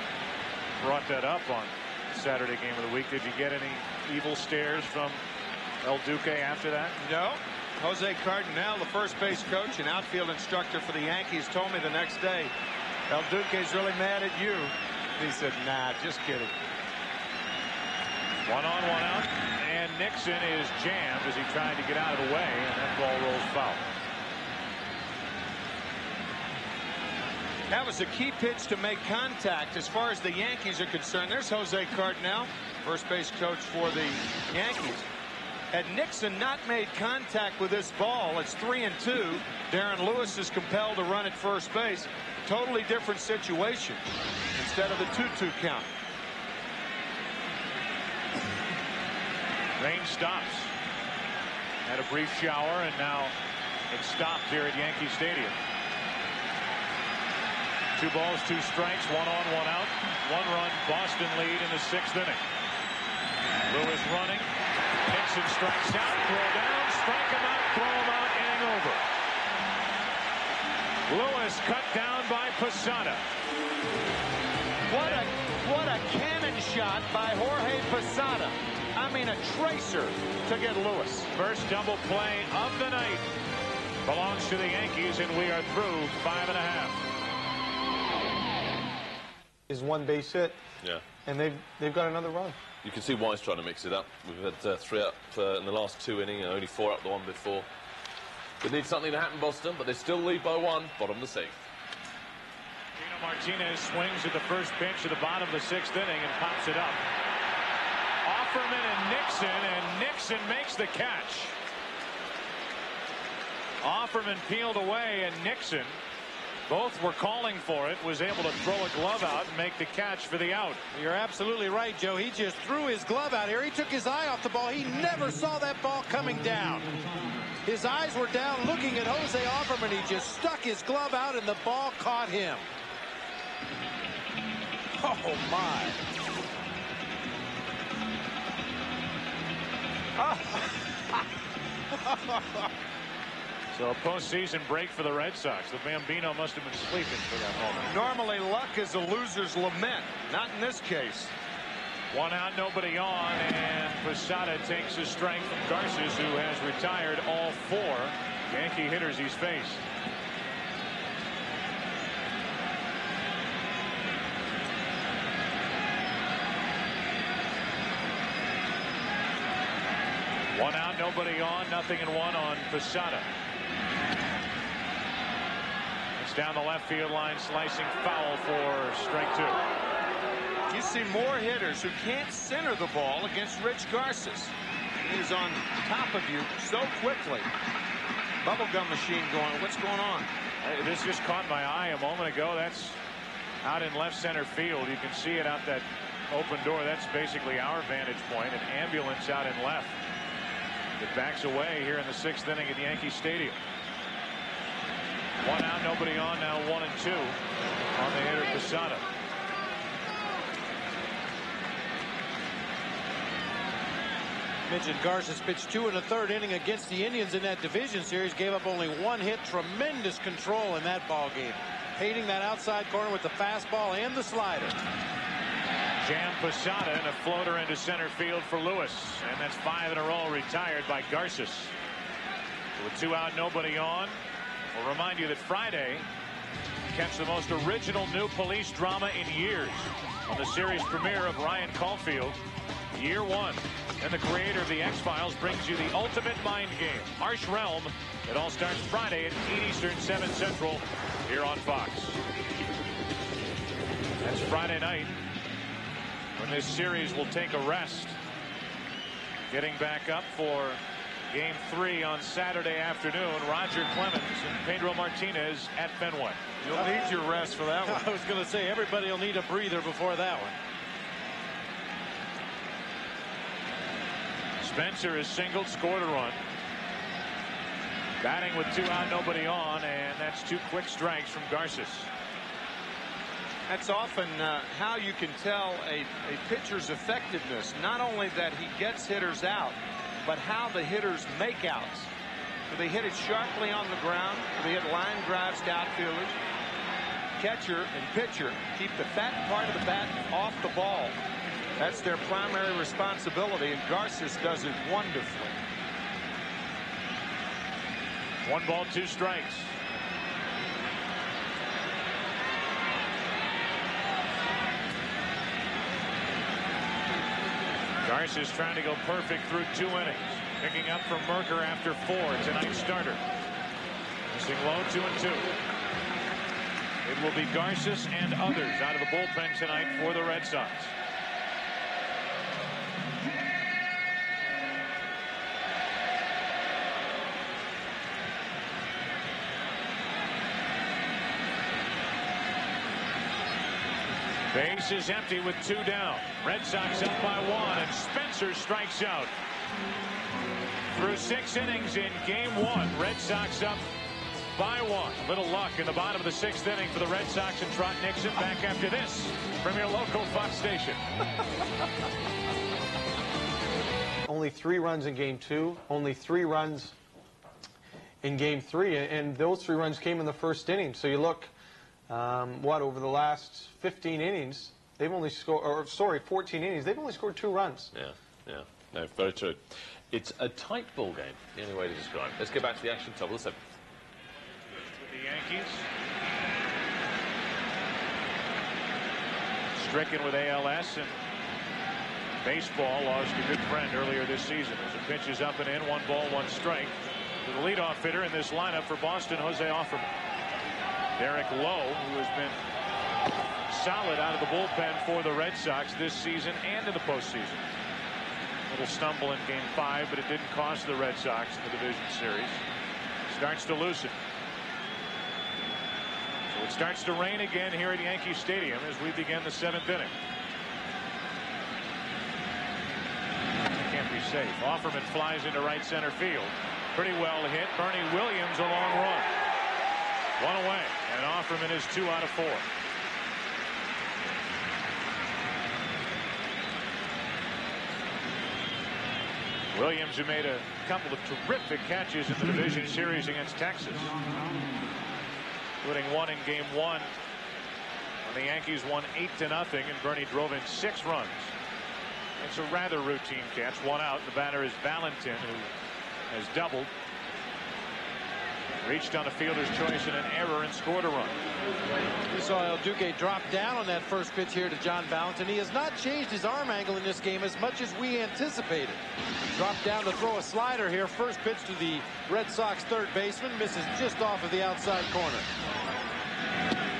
brought that up on Saturday game of the week, did you get any evil stares from El Duque after that? No. Jose Cardinal, the first base coach and outfield instructor for the Yankees, told me the next day, El Duque's really mad at you. He said, nah, just kidding. 1 on, 1 out, and Nixon is jammed as he tried to get out of the way, and that ball rolls foul. That was a key pitch to make contact as far as the Yankees are concerned. There's Jose Cardinal, first base coach for the Yankees. Had Nixon not made contact with this ball, it's 3-2. Darren Lewis is compelled to run at first base. Totally different situation instead of the 2-2 count. Rain stops. Had a brief shower, and now it stopped here at Yankee Stadium. 2 balls, 2 strikes, 1 on, 1 out. 1 run, Boston lead in the 6th inning. Lewis running. Nixon strikes out, throw down, strike him out, throw him out, inning over. Lewis cut down by Posada. What a cannon shot by Jorge Posada. I mean, a tracer to get Lewis. First double play of the night belongs to the Yankees, and we are through 5.5. Is 1 base hit. Yeah. And they've got another run. You can see why he's trying to mix it up. We've had 3 up in the last 2 innings, and only 4 up the one before. They need something to happen, Boston, but they still lead by 1, bottom of the 6th. Tino Martinez swings at the first pitch of the bottom of the 6th inning and pops it up. Offerman and Nixon makes the catch. Offerman peeled away, and Nixon, both were calling for it, was able to throw a glove out and make the catch for the out. You're absolutely right, Joe. He just threw his glove out here. He took his eye off the ball. He never saw that ball coming down. His eyes were down looking at Jose Offerman. He just stuck his glove out, and the ball caught him. Oh, my. So a postseason break for the Red Sox. The Bambino must have been sleeping for that moment. Normally, luck is a loser's lament. Not in this case. One out, nobody on, and Posada takes a strike from Garces, who has retired all 4 Yankee hitters he's faced. One out, nobody on, 0-1 on Posada. It's down the left field line, slicing foul for strike 2. You see more hitters who can't center the ball against Rich Garces. He's on top of you so quickly. Bubblegum machine going. What's going on? This just caught my eye a moment ago. That's out in left center field. You can see it out that open door. That's basically our vantage point. An ambulance out in left. It backs away here in the 6th inning at Yankee Stadium. One out, nobody on. Now 1-2 on the hitter Posada. Mentioned Garces pitched 2 1/3 inning against the Indians in that division series. Gave up only 1 hit. Tremendous control in that ball game. Hating that outside corner with the fastball and the slider. Jam Posada and a floater into center field for Lewis. And that's 5 in a row retired by Garces. With 2 out, nobody on. We'll remind you that Friday catch the most original new police drama in years on the series premiere of Ryan Caulfield, Year 1. And the creator of the X-Files brings you the ultimate mind game, Harsh Realm. It all starts Friday at 8 Eastern, 7 Central, here on Fox. That's Friday night when this series will take a rest. Getting back up for Game 3 on Saturday afternoon. Roger Clemens and Pedro Martinez at Fenway. You'll need your rest for that one. I was going to say, everybody will need a breather before that one. Spencer is singled, scored a run. Batting with 2 out, nobody on, and that's 2 quick strikes from Garces. That's often how you can tell a pitcher's effectiveness. Not only that he gets hitters out, but how the hitters make outs. Do they hit it sharply on the ground? Do they hit line drives to outfielders? Catcher and pitcher keep the fat part of the bat off the ball. That's their primary responsibility, and Garces does it wonderfully. 1 ball, 2 strikes. Garces trying to go perfect through 2 innings. Picking up from Merker after 4, tonight's starter. Missing low, 2-2. It will be Garces and others out of the bullpen tonight for the Red Sox. Base is empty with 2 down. Red Sox up by 1, and Spencer strikes out. Through 6 innings in Game 1, Red Sox up by 1. A little luck in the bottom of the 6th inning for the Red Sox and Trot Nixon. Back after this from your local Fox station. Only 3 runs in Game 2. Only 3 runs in Game 3, and those 3 runs came in the 1st inning. So you look. Over the last 15 innings, they've only scored, or sorry, 14 innings, they've only scored 2 runs. Yeah. No, very true. It's a tight ball game, the only way to describe it. Let's get back to the action, top of the 7th. With the Yankees. Stricken with ALS, and baseball lost a good friend earlier this season. As the pitch is up and in, 1 ball, 1 strike. To the leadoff hitter in this lineup for Boston, Jose Offerman. Derek Lowe, who has been solid out of the bullpen for the Red Sox this season and in the postseason. A little stumble in Game 5, but it didn't cost the Red Sox in the division series. starts to loosen. So it starts to rain again here at Yankee Stadium as we begin the 7th inning. Can't be safe. Offerman flies into right center field. Pretty well hit. Bernie Williams a long run. One away, and Offerman is 2 out of 4. Williams, who made a couple of terrific catches in the division series against Texas, including one in game 1 when the Yankees won 8-0 and Bernie drove in 6 runs. It's a rather routine catch. 1 out. The batter is Valentin, who has doubled. Reached on a fielder's choice and an error and scored a run. We saw El Duque drop down on that first pitch here to John Valentin. He has not changed his arm angle in this game as much as we anticipated. Dropped down to throw a slider here. First pitch to the Red Sox third baseman. Misses just off of the outside corner.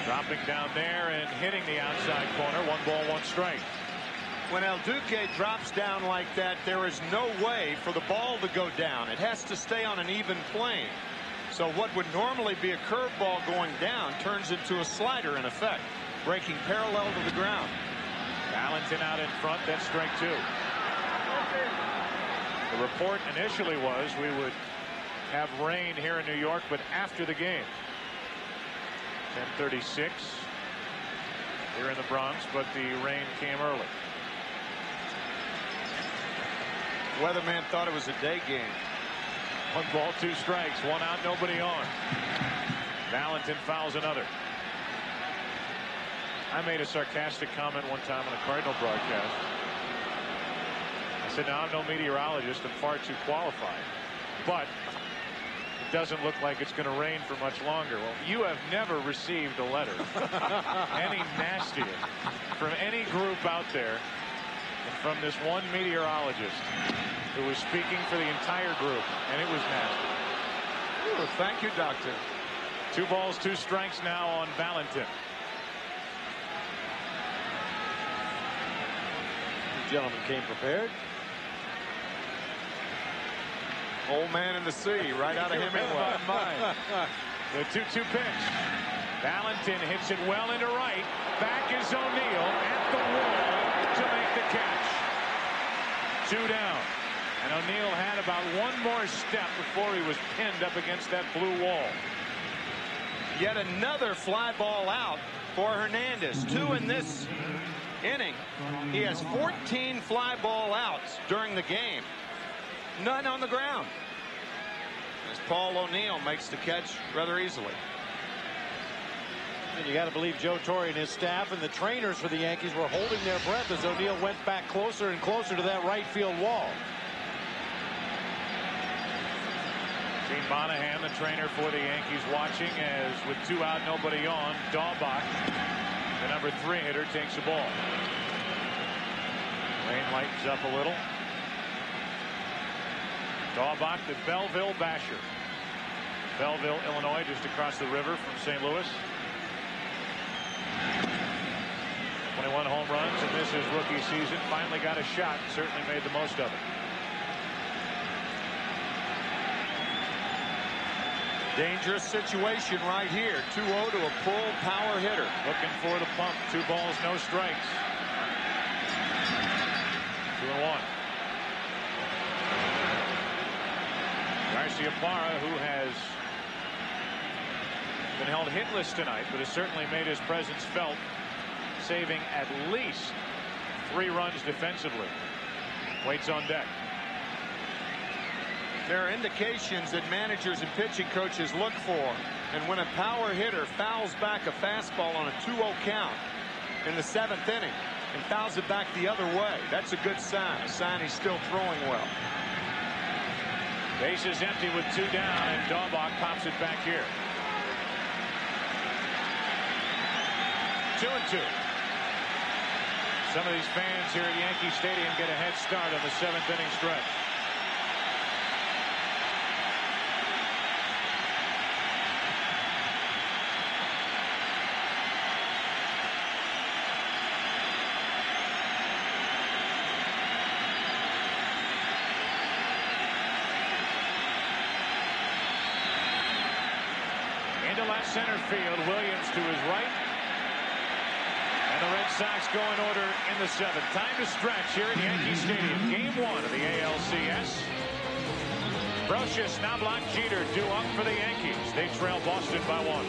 Dropping down there and hitting the outside corner. 1 ball, 1 strike. When El Duque drops down like that, there is no way for the ball to go down. It has to stay on an even plane. So what would normally be a curveball going down turns into a slider in effect, breaking parallel to the ground. Valentin out in front. That's strike 2. The report initially was we would have rain here in New York, but after the game. 10:36 here in the Bronx, but the rain came early. Weatherman thought it was a day game. 1 ball, 2 strikes, 1 out, nobody on. Valentin fouls another. I made a sarcastic comment one time on a Cardinal broadcast. I said, now I'm no meteorologist, I'm far too qualified, but it doesn't look like it's going to rain for much longer. Well, you have never received a letter any nastier from any group out there than from this one meteorologist who was speaking for the entire group, and it was nasty. Ooh, thank you, Doctor. 2 balls, 2 strikes now on Valentin. The gentleman came prepared. Old man in the sea, right out of Hemingway. The 2-2 pitch. Valentin hits it well into right. Back is O'Neill at the wall to make the catch. 2 down. And O'Neill had about 1 more step before he was pinned up against that blue wall. Yet another fly ball out for Hernandez. 2 in this inning. He has 14 fly ball outs during the game. None on the ground. As Paul O'Neill makes the catch rather easily. And you got to believe Joe Torre and his staff and the trainers for the Yankees were holding their breath as O'Neill went back closer and closer to that right field wall. Gene Monahan, the trainer for the Yankees, watching as with 2 out, nobody on, Daubach, the number 3 hitter, takes the ball. Rain lightens up a little. Daubach, the Belleville Basher. Belleville, Illinois, just across the river from St. Louis. 21 home runs, and this is rookie season. Finally got a shot, certainly made the most of it. Dangerous situation right here. 2-0 to a pull power hitter. Looking for the pump. 2 balls, no strikes. 2-1. Garciaparra, who has been held hitless tonight, but has certainly made his presence felt, saving at least 3 runs defensively, waits on deck. There are indications that managers and pitching coaches look for, and when a power hitter fouls back a fastball on a 2-0 count in the 7th inning and fouls it back the other way, that's a good sign, a sign he's still throwing well. Base is empty with 2 down, and Daubach pops it back here. 2-2. Some of these fans here at Yankee Stadium get a head start on the 7th inning stretch. into left center field. Williams to his right. And the Red Sox go in order in the 7th. Time to stretch here at Yankee Stadium. Game 1 of the ALCS. Brosius, Knobloch, Jeter due up for the Yankees. They trail Boston by 1.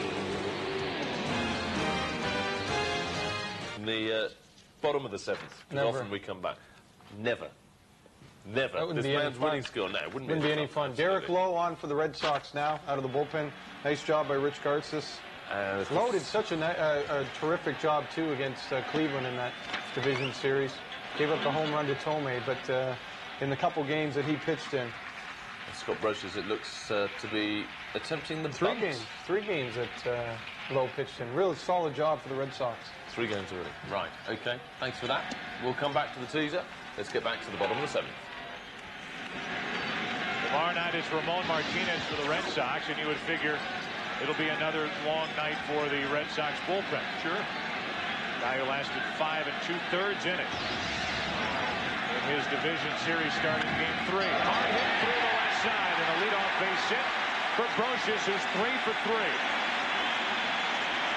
In the bottom of the 7th. Often we come back. Never. Never. This man's winning skill. No, it wouldn't be any fun. Derek Lowe on for the Red Sox now, out of the bullpen. Nice job by Rich Garces. Lowe did such a terrific job, too, against Cleveland in that division series. Gave up the home run to Tomei, but in the couple games that he pitched in. Scott Brosius, it looks to be attempting the three games that Lowe pitched in. Real solid job for the Red Sox. 3 games already. Right, okay. Thanks for that. We'll come back to the teaser. Let's get back to the bottom of the 7th. Tomorrow night is Ramon Martinez for the Red Sox, and you would figure it'll be another long night for the Red Sox bullpen. Sure. Guy who lasted 5 2/3 innings in his division series starting game 3. Hard hit through the left side and a leadoff base hit for Brosius, who's 3 for 3.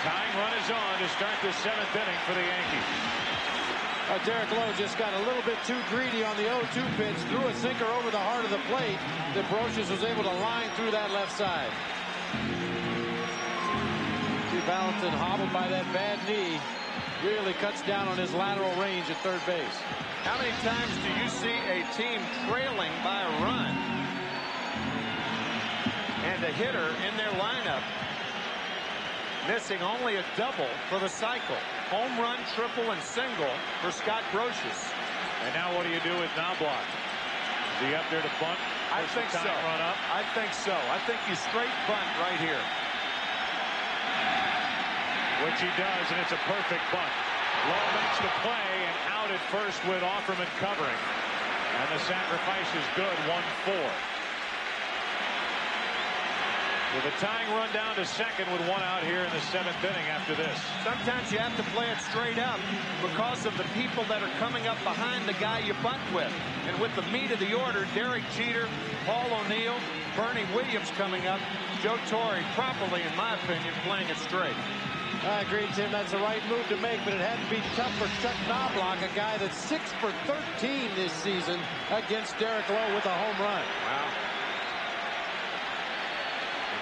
Tying run is on to start the 7th inning for the Yankees. Derek Lowe just got a little bit too greedy on the 0-2 pitch, threw a sinker over the heart of the plate that Brosius was able to line through that left side. See Valentin hobbled by that bad knee. Really cuts down on his lateral range at third base. How many times do you see a team trailing by a run and a hitter in their lineup missing only a double for the cycle? Home run, triple, and single for Scott Brosius. And now what do you do with Knobloch? Is he up there to bunt? I think so. Run up? I think so. I think you straight bunt right here. Which he does, and it's a perfect bunt. Lowe makes the play and out at first with Offerman covering. And the sacrifice is good, 1-4. With a tying run down to second with 1 out here in the 7th inning after this. Sometimes you have to play it straight up because of the people that are coming up behind the guy you bunt with. And with the meat of the order, Derek Jeter, Paul O'Neill, Bernie Williams coming up, Joe Torre properly, in my opinion, playing it straight. I agree, Tim. That's the right move to make, but it had to be tough for Chuck Knobloch, a guy that's 6 for 13 this season against Derek Lowe with a home run. Wow.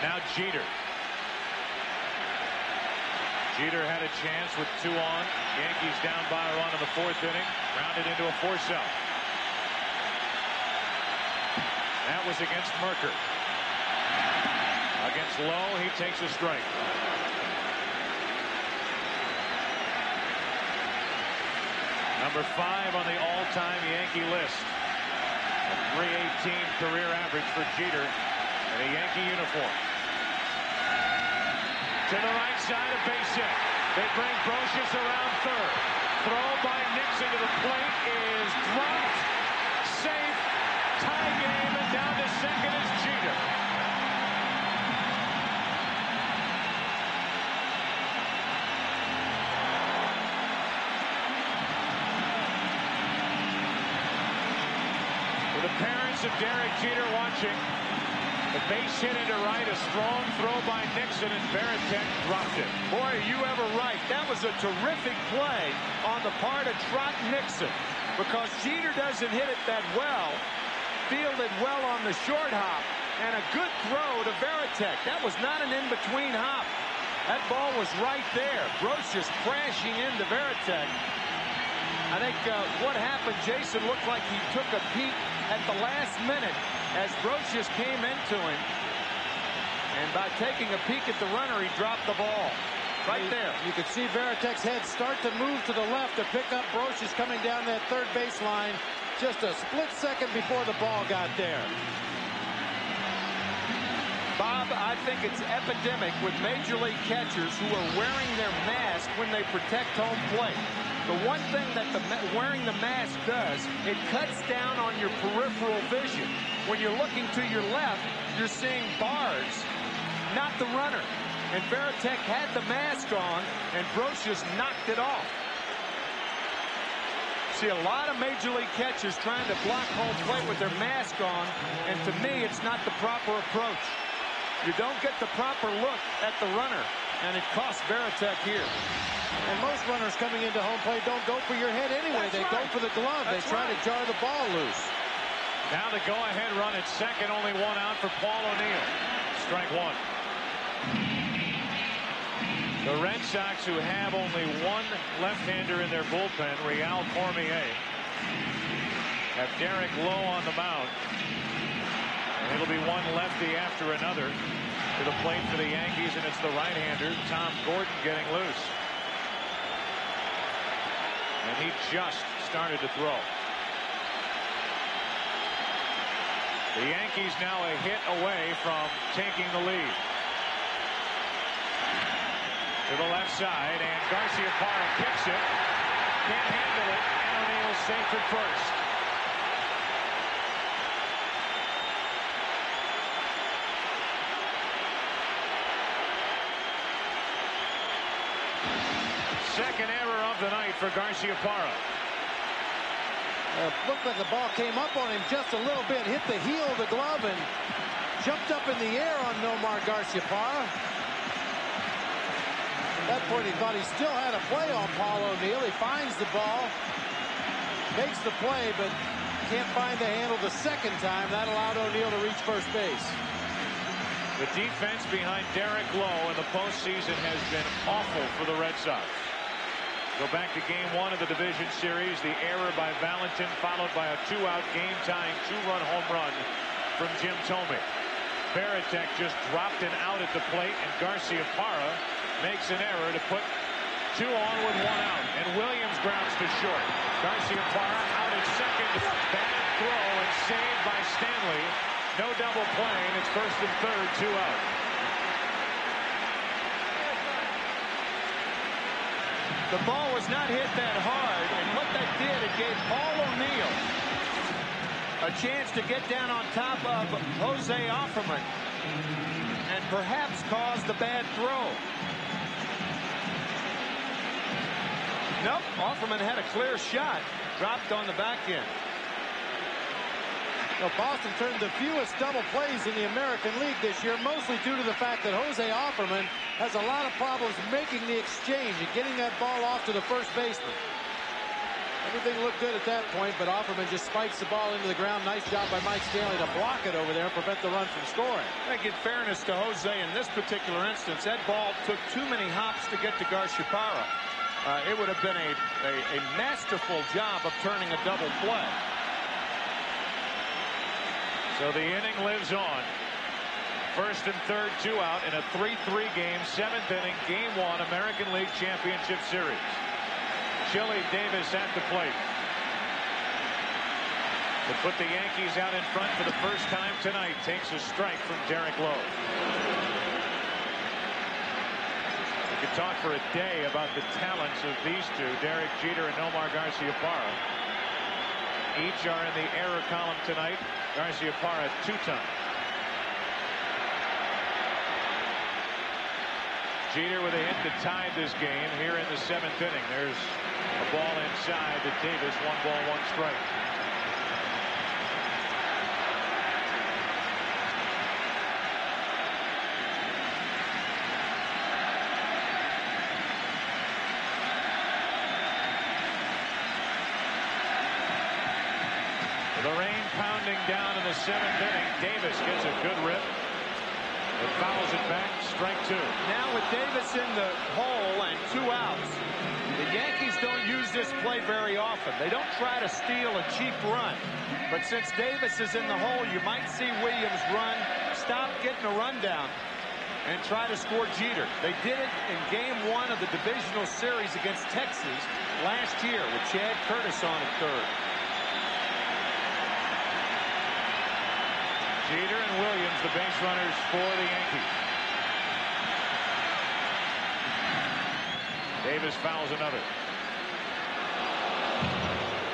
Now Jeter. Jeter had a chance with 2 on. Yankees down by a run in the 4th inning. Rounded into a force out. That was against Merker. Against Lowe, he takes a strike. Number 5 on the all-time Yankee list. A .318 career average for Jeter in a Yankee uniform. To the right side, a base hit. They bring Brosius around third. Throw by Nixon to the plate is dropped. Safe. Tie game, and down to second is Jeter. For the parents of Derek Jeter watching, the base hit into right, a strong throw by Nixon, and Veritek dropped it. Boy, are you ever right. That was a terrific play on the part of Trot Nixon, because Jeter doesn't hit it that well, fielded well on the short hop, and a good throw to Veritek. That was not an in-between hop. That ball was right there. Brosius crashing into Veritek. I think what happened, Jason, looked like he took a peek at the last minute as Brosius came into him. And by taking a peek at the runner, he dropped the ball. Right there. You could see Veritek's head start to move to the left to pick up Brosius coming down that third baseline just a split second before the ball got there. Bob, I think it's epidemic with Major League catchers who are wearing their mask when they protect home plate. The one thing that wearing the mask does, it cuts down on your peripheral vision. When you're looking to your left, you're seeing bars, not the runner. And Veritek had the mask on, and Brosius knocked it off. See a lot of Major League catchers trying to block home plate with their mask on, and to me, it's not the proper approach. You don't get the proper look at the runner, and it costs Varitek here. And most runners coming into home plate don't go for your head anyway. They go for the glove. They try to jar the ball loose. Now the go-ahead run at second, only one out for Paul O'Neill. Strike one. The Red Sox, who have only one left-hander in their bullpen, Real Cormier, have Derek Lowe on the mound. And it'll be one lefty after another to the plate for the Yankees, and it's the right-hander, Tom Gordon, getting loose. And he just started to throw. The Yankees now a hit away from taking the lead. To the left side, and Garciaparra kicks it. Can't handle it, and O'Neill's safe at first. Second error of the night for Garciaparra. Looked like the ball came up on him just a little bit, hit the heel of the glove, and jumped up in the air on Nomar Garciaparra. At that point, he thought he still had a play on Paul O'Neill. He finds the ball, makes the play, but can't find the handle the second time. That allowed O'Neill to reach first base. The defense behind Derek Lowe in the postseason has been awful for the Red Sox. Go back to game one of the division series. The error by Valentin, followed by a two-out game-tying two-run home run from Jim Thome. Varitek just dropped an out at the plate, and Garciaparra makes an error to put two on with one out. And Williams grounds to short. Garciaparra out at second. Bad throw and saved by Stanley. No double play, and it's first and third, two out. The ball was not hit that hard, and what that did, it gave Paul O'Neill a chance to get down on top of Jose Offerman and perhaps cause the bad throw. Nope, Offerman had a clear shot, dropped on the back end. Well, Boston turned the fewest double plays in the American League this year, mostly due to the fact that Jose Offerman has a lot of problems making the exchange and getting that ball off to the first baseman. Everything looked good at that point, but Offerman just spikes the ball into the ground. Nice job by Mike Stanley to block it over there and prevent the run from scoring. I think in fairness to Jose, in this particular instance, that ball took too many hops to get to Garciaparra. It would have been a masterful job of turning a double play. So the inning lives on. First and third, two out in a 3-3 game, seventh inning, game one, American League Championship Series. Chili Davis at the plate. To put the Yankees out in front for the first time tonight, takes a strike from Derek Lowe. We could talk for a day about the talents of these two, Derek Jeter and Nomar Garciaparra. Each are in the error column tonight. Garciaparra two-time. Jeter with a hit that tied this game here in the seventh inning. There's a ball inside to Davis. 1 ball, 1 strike. The rain pounding down in the seventh inning. Davis gets a good rip. It fouls it back. Strike two. Now with Davis in the hole and 2 outs, the Yankees don't use this play very often. They don't try to steal a cheap run. But since Davis is in the hole, you might see Williams run, stop getting a rundown, and try to score Jeter. They did it in game one of the divisional series against Texas last year with Chad Curtis on at third. Jeter and Williams, the base runners for the Yankees. Davis fouls another.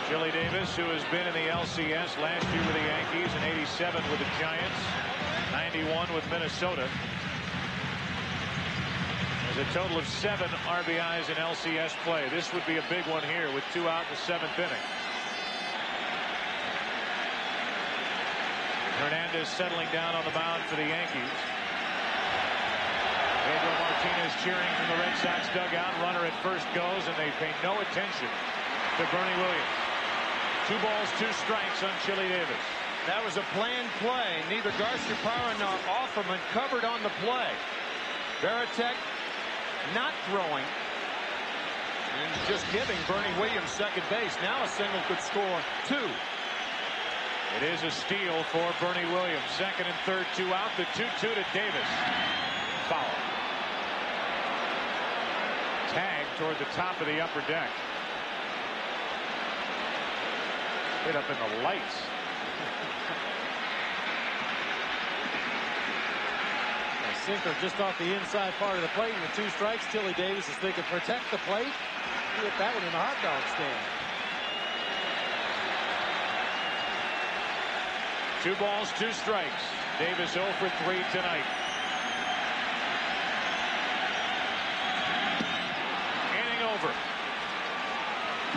Chili Davis, who has been in the LCS last year with the Yankees and 87 with the Giants, 91 with Minnesota. There's a total of 7 RBIs in LCS play. This would be a big one here with 2 out in the seventh inning. Hernandez settling down on the mound for the Yankees. Pedro Martinez cheering from the Red Sox dugout. Runner at first goes, and they pay no attention to Bernie Williams. 2 balls, 2 strikes on Chili Davis. That was a planned play. Neither Garciaparra nor Offerman covered on the play. Varitek not throwing and just giving Bernie Williams second base. Now a single could score 2. It is a steal for Bernie Williams. Second and third, 2 out. The 2-2 to Davis. Foul. Tag toward the top of the upper deck. Hit up in the lights. A sinker just off the inside part of the plate, and the 2 strikes. Chili Davis is thinking, protect the plate. He hit that one in the hot dog stand. 2 balls, 2 strikes. Davis 0 for 3 tonight. Inning over.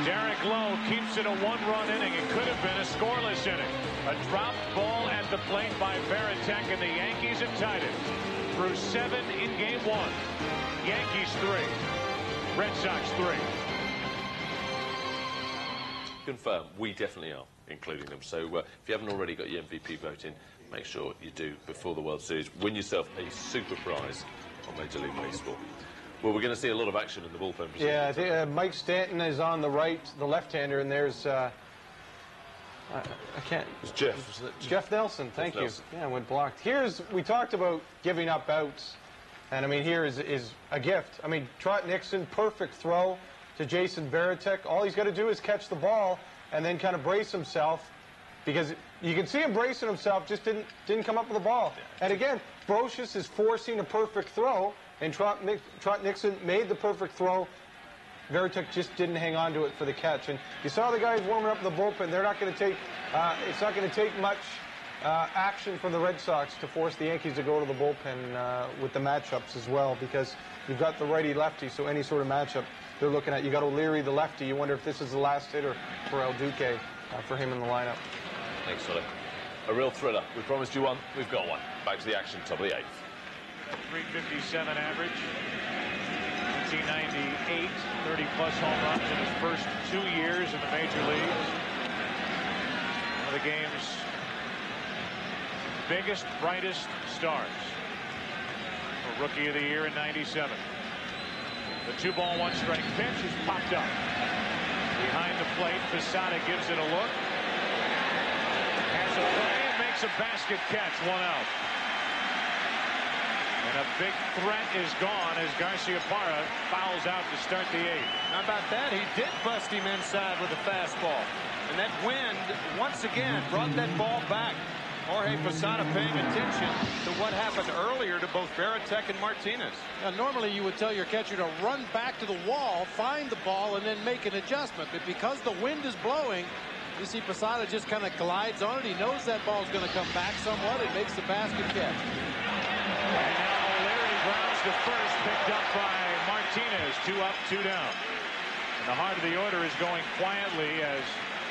Derek Lowe keeps it a 1-run inning. It could have been a scoreless inning. A dropped ball at the plate by Varitek, and the Yankees have tied it. Through 7 in game 1. Yankees 3. Red Sox 3. Confirm, we definitely are including them. So if you haven't already got your MVP vote in, make sure you do before the World Series. Win yourself a super prize on Major League Baseball. Well, we're going to see a lot of action in the bullpen. Yeah, I think Mike Stanton is on the right, the left-hander, and there's I can't. It's Jeff, isn't it? Jeff Nelson, thank you. Nelson. Yeah, went blocked. We talked about giving up outs, and I mean, here is a gift. I mean, Trot Nixon, perfect throw to Jason Varitek. All he's got to do is catch the ball and then kind of brace himself, because you can see him bracing himself, just didn't come up with the ball. And again, Brocious is forcing a perfect throw, and Trot Nixon made the perfect throw. Varitek just didn't hang on to it for the catch. And you saw the guys warming up in the bullpen. They're not going to take, it's not going to take much action from the Red Sox to force the Yankees to go to the bullpen with the matchups as well, because you've got the righty-lefty, so any sort of matchup they're looking at. You got O'Leary, the lefty. You wonder if this is the last hitter for El Duque, for him in the lineup. Thanks, Solly. A real thriller. We promised you one. We've got one. Back to the action, top of the 8th. 357 average. 1998, 30-plus home runs in his first 2 years in the major leagues. One of the game's biggest, brightest stars. For Rookie of the Year in '97. The 2-ball, 1-strike pitch is popped up. Behind the plate, Posada gives it a look. Has a play and makes a basket catch, 1 out. And a big threat is gone as Garciaparra fouls out to start the 8th. How about that? He did bust him inside with a fastball. And that wind, once again, brought that ball back. Jorge Posada paying attention to what happened earlier to both Varitek and Martinez. Now, normally you would tell your catcher to run back to the wall, find the ball, and then make an adjustment. But because the wind is blowing, you see Posada just kind of glides on it. He knows that ball's going to come back somewhat. It makes the basket catch. And now O'Leary grounds to first, picked up by Martinez. 2 up, 2 down. And the heart of the order is going quietly as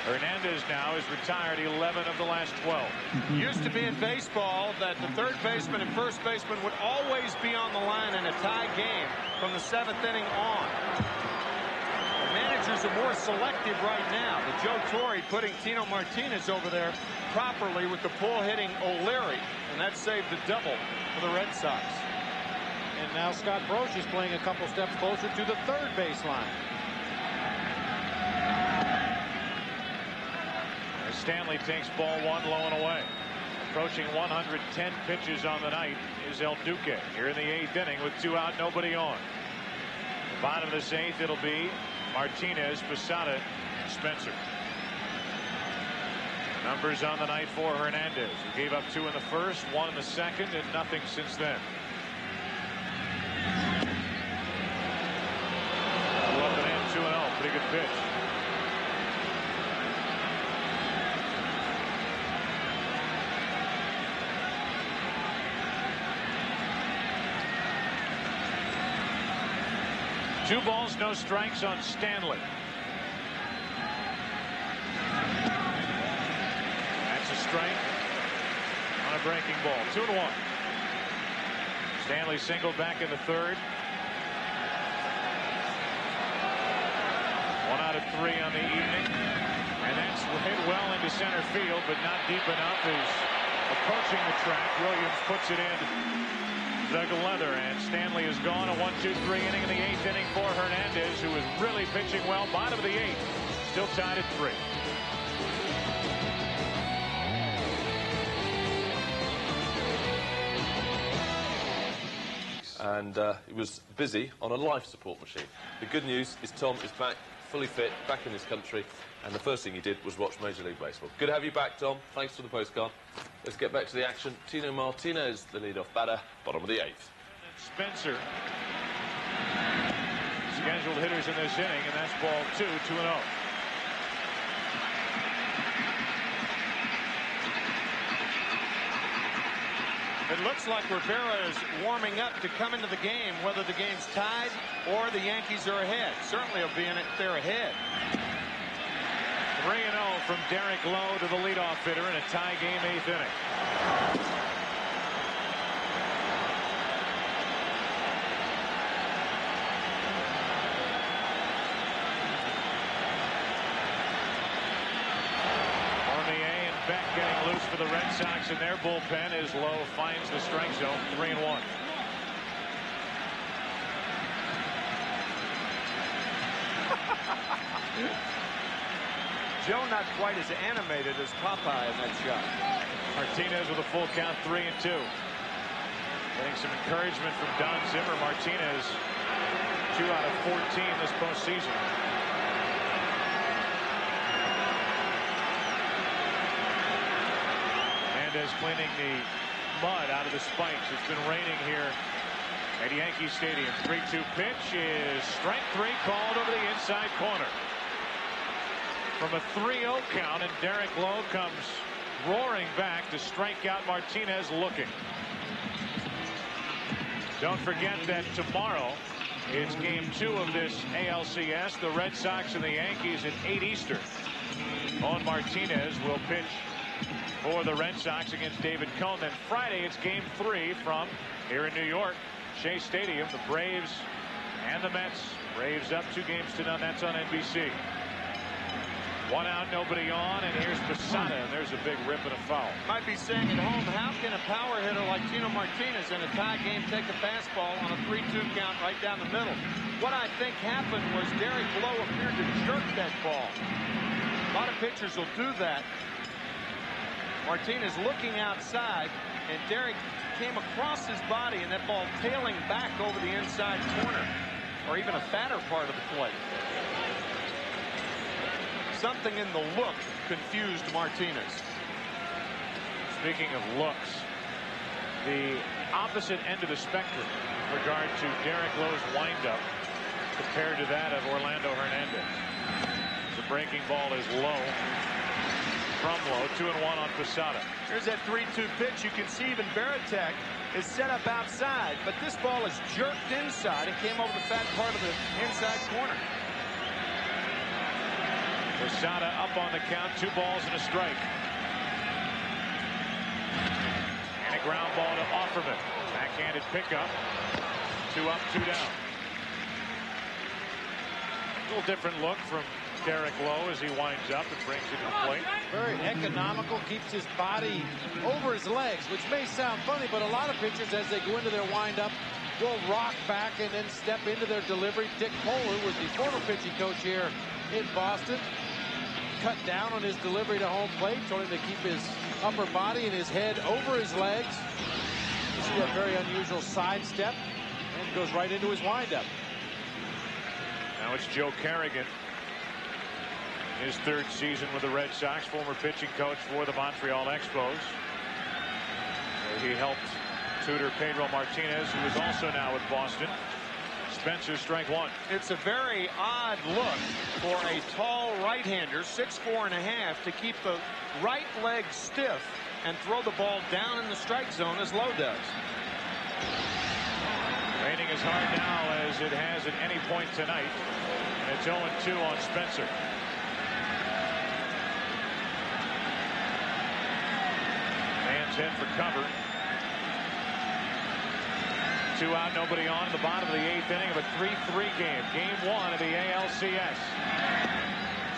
Hernandez now is retired 11 of the last 12. Used to be in baseball that the third baseman and first baseman would always be on the line in a tie game from the 7th inning on. The managers are more selective right now. The Joe Torre putting Tino Martinez over there properly with the pull hitting O'Leary, and that saved the double for the Red Sox. And now Scott Brocious playing a couple steps closer to the third baseline. Stanley takes ball 1 low and away. Approaching 110 pitches on the night is El Duque here in the 8th inning with 2 out, nobody on. The bottom of this 8th, it'll be Martinez, Posada, Spencer. Numbers on the night for Hernandez, who gave up 2 in the first, 1 in the second, and nothing since then. 2-0, pretty good pitch. Two balls, no strikes on Stanley. That's a strike on a breaking ball. 2-1. Stanley single back in the third. 1 out of 3 on the evening. And that's hit well into center field, but not deep enough. Is approaching the track. Williams puts it in the leather, and Stanley is gone. A 1-2-3 inning in the 8th inning for Hernandez, who is really pitching well. Bottom of the 8th, still tied at 3. And he was busy on a life support machine. The good news is Tom is back, fully fit, back in his country, and the first thing he did was watch Major League Baseball. Good to have you back, Tom. Thanks for the postcard. Let's get back to the action. Tino Martinez, the leadoff batter, bottom of the 8th. Spencer. Scheduled hitters in this inning, and that's ball 2, 2-0. It looks like Rivera is warming up to come into the game, whether the game's tied or the Yankees are ahead. Certainly he'll be in it if they're ahead. 3-0 from Derek Lowe to the leadoff hitter in a tie game 8th inning. Beck getting loose for the Red Sox in their bullpen as Lowe finds the strike zone. 3-1. Joe not quite as animated as Popeye in that shot. Martinez with a full count, 3-2. Getting some encouragement from Don Zimmer. Martinez 2 out of 14 this postseason. Is cleaning the mud out of the spikes. It's been raining here at Yankee Stadium. 3-2 pitch is strike 3, called over the inside corner. From a 3-0 count, and Derek Lowe comes roaring back to strike out Martinez looking. Don't forget that tomorrow it's game 2 of this ALCS. The Red Sox and the Yankees at 8 Eastern. Owen Martinez will pitch for the Red Sox against David Cone. Then Friday it's game 3 from here in New York, Shea Stadium. The Braves and the Mets. Braves up 2-0. That's on NBC. 1 out, nobody on, and here's Posada, and there's a big rip and a foul. Might be saying at home, how can a power hitter like Tino Martinez in a tie game take a fastball on a 3-2 count right down the middle? What I think happened was Derek Lowe appeared to jerk that ball. A lot of pitchers will do that. Martinez looking outside, and Derek came across his body, and that ball tailing back over the inside corner, or even a fatter part of the plate. Something in the look confused Martinez. Speaking of looks, the opposite end of the spectrum in regard to Derek Lowe's windup compared to that of Orlando Hernandez. The breaking ball is low. From Lowe, 2-1 on Posada. Here's that 3-2 pitch. You can see even Veritek is set up outside, but this ball is jerked inside and came over the fat part of the inside corner. Posada up on the count, 2 balls and a strike. And a ground ball to Offerman. Backhanded pickup. 2 up, 2 down. A little different look from Derek Lowe as he winds up and brings it to the plate. Very economical, keeps his body over his legs, which may sound funny, but a lot of pitchers, as they go into their windup, will rock back and then step into their delivery. Dick Poehler was the former pitching coach here in Boston. Cut down on his delivery to home plate, told him to keep his upper body and his head over his legs. You see that very unusual sidestep, and goes right into his windup. Now it's Joe Kerrigan. His 3rd season with the Red Sox, former pitching coach for the Montreal Expos. He helped tutor Pedro Martinez, who is also now with Boston. Spencer, strike 1. It's a very odd look for a tall right-hander, 6'4½", to keep the right leg stiff and throw the ball down in the strike zone as Lowe does. Raining as hard now as it has at any point tonight, and it's 0-2 on Spencer. Man's head for cover. 2 out, nobody on in the bottom of the 8th inning of a 3-3 game. Game 1 of the ALCS.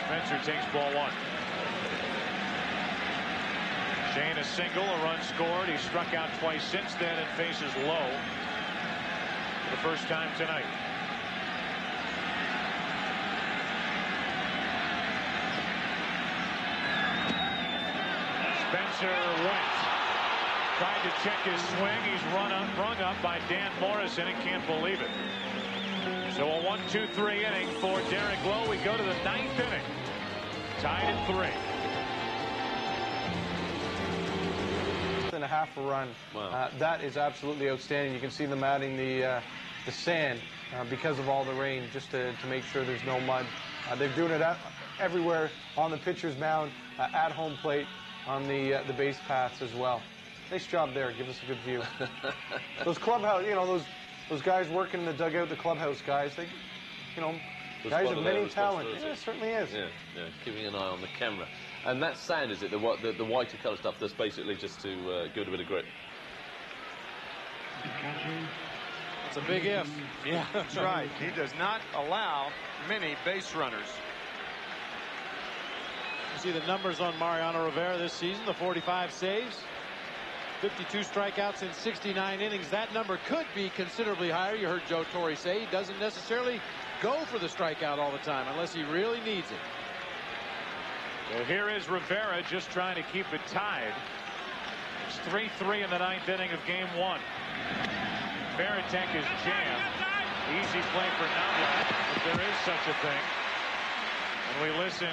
Spencer takes ball 1. Shane a single, a run scored. He struck out twice since then and faces Lowe for the first time tonight. Spencer went. Tried to check his swing. He's rung up by Dan Morrison and can't believe it. So a 1-2-3 inning for Derek Lowe. We go to the 9th inning. Tied at 3. And a half a run. Wow. That is absolutely outstanding. You can see them adding the sand because of all the rain, just to make sure there's no mud. They're doing it everywhere on the pitcher's mound, at home plate, on the base paths as well. Nice job there. Give us a good view. Those clubhouse, you know, those guys working in the dugout, the clubhouse guys, they, you know, guys of many talent. Yeah, it certainly is. Yeah, keeping an eye on the camera. And that sand, is it, the whiter colour stuff that's basically just to give it a bit of grip? It's a big if. Yeah, that's right. He does not allow many base runners. You see the numbers on Mariano Rivera this season, the 45 saves, 52 strikeouts in 69 innings. That number could be considerably higher. You heard Joe Torre say he doesn't necessarily go for the strikeout all the time unless he really needs it. So here is Rivera just trying to keep it tied. It's 3-3 in the 9th inning of game 1. Veritek is jammed. Easy play for Nava, if there is such a thing. And we listen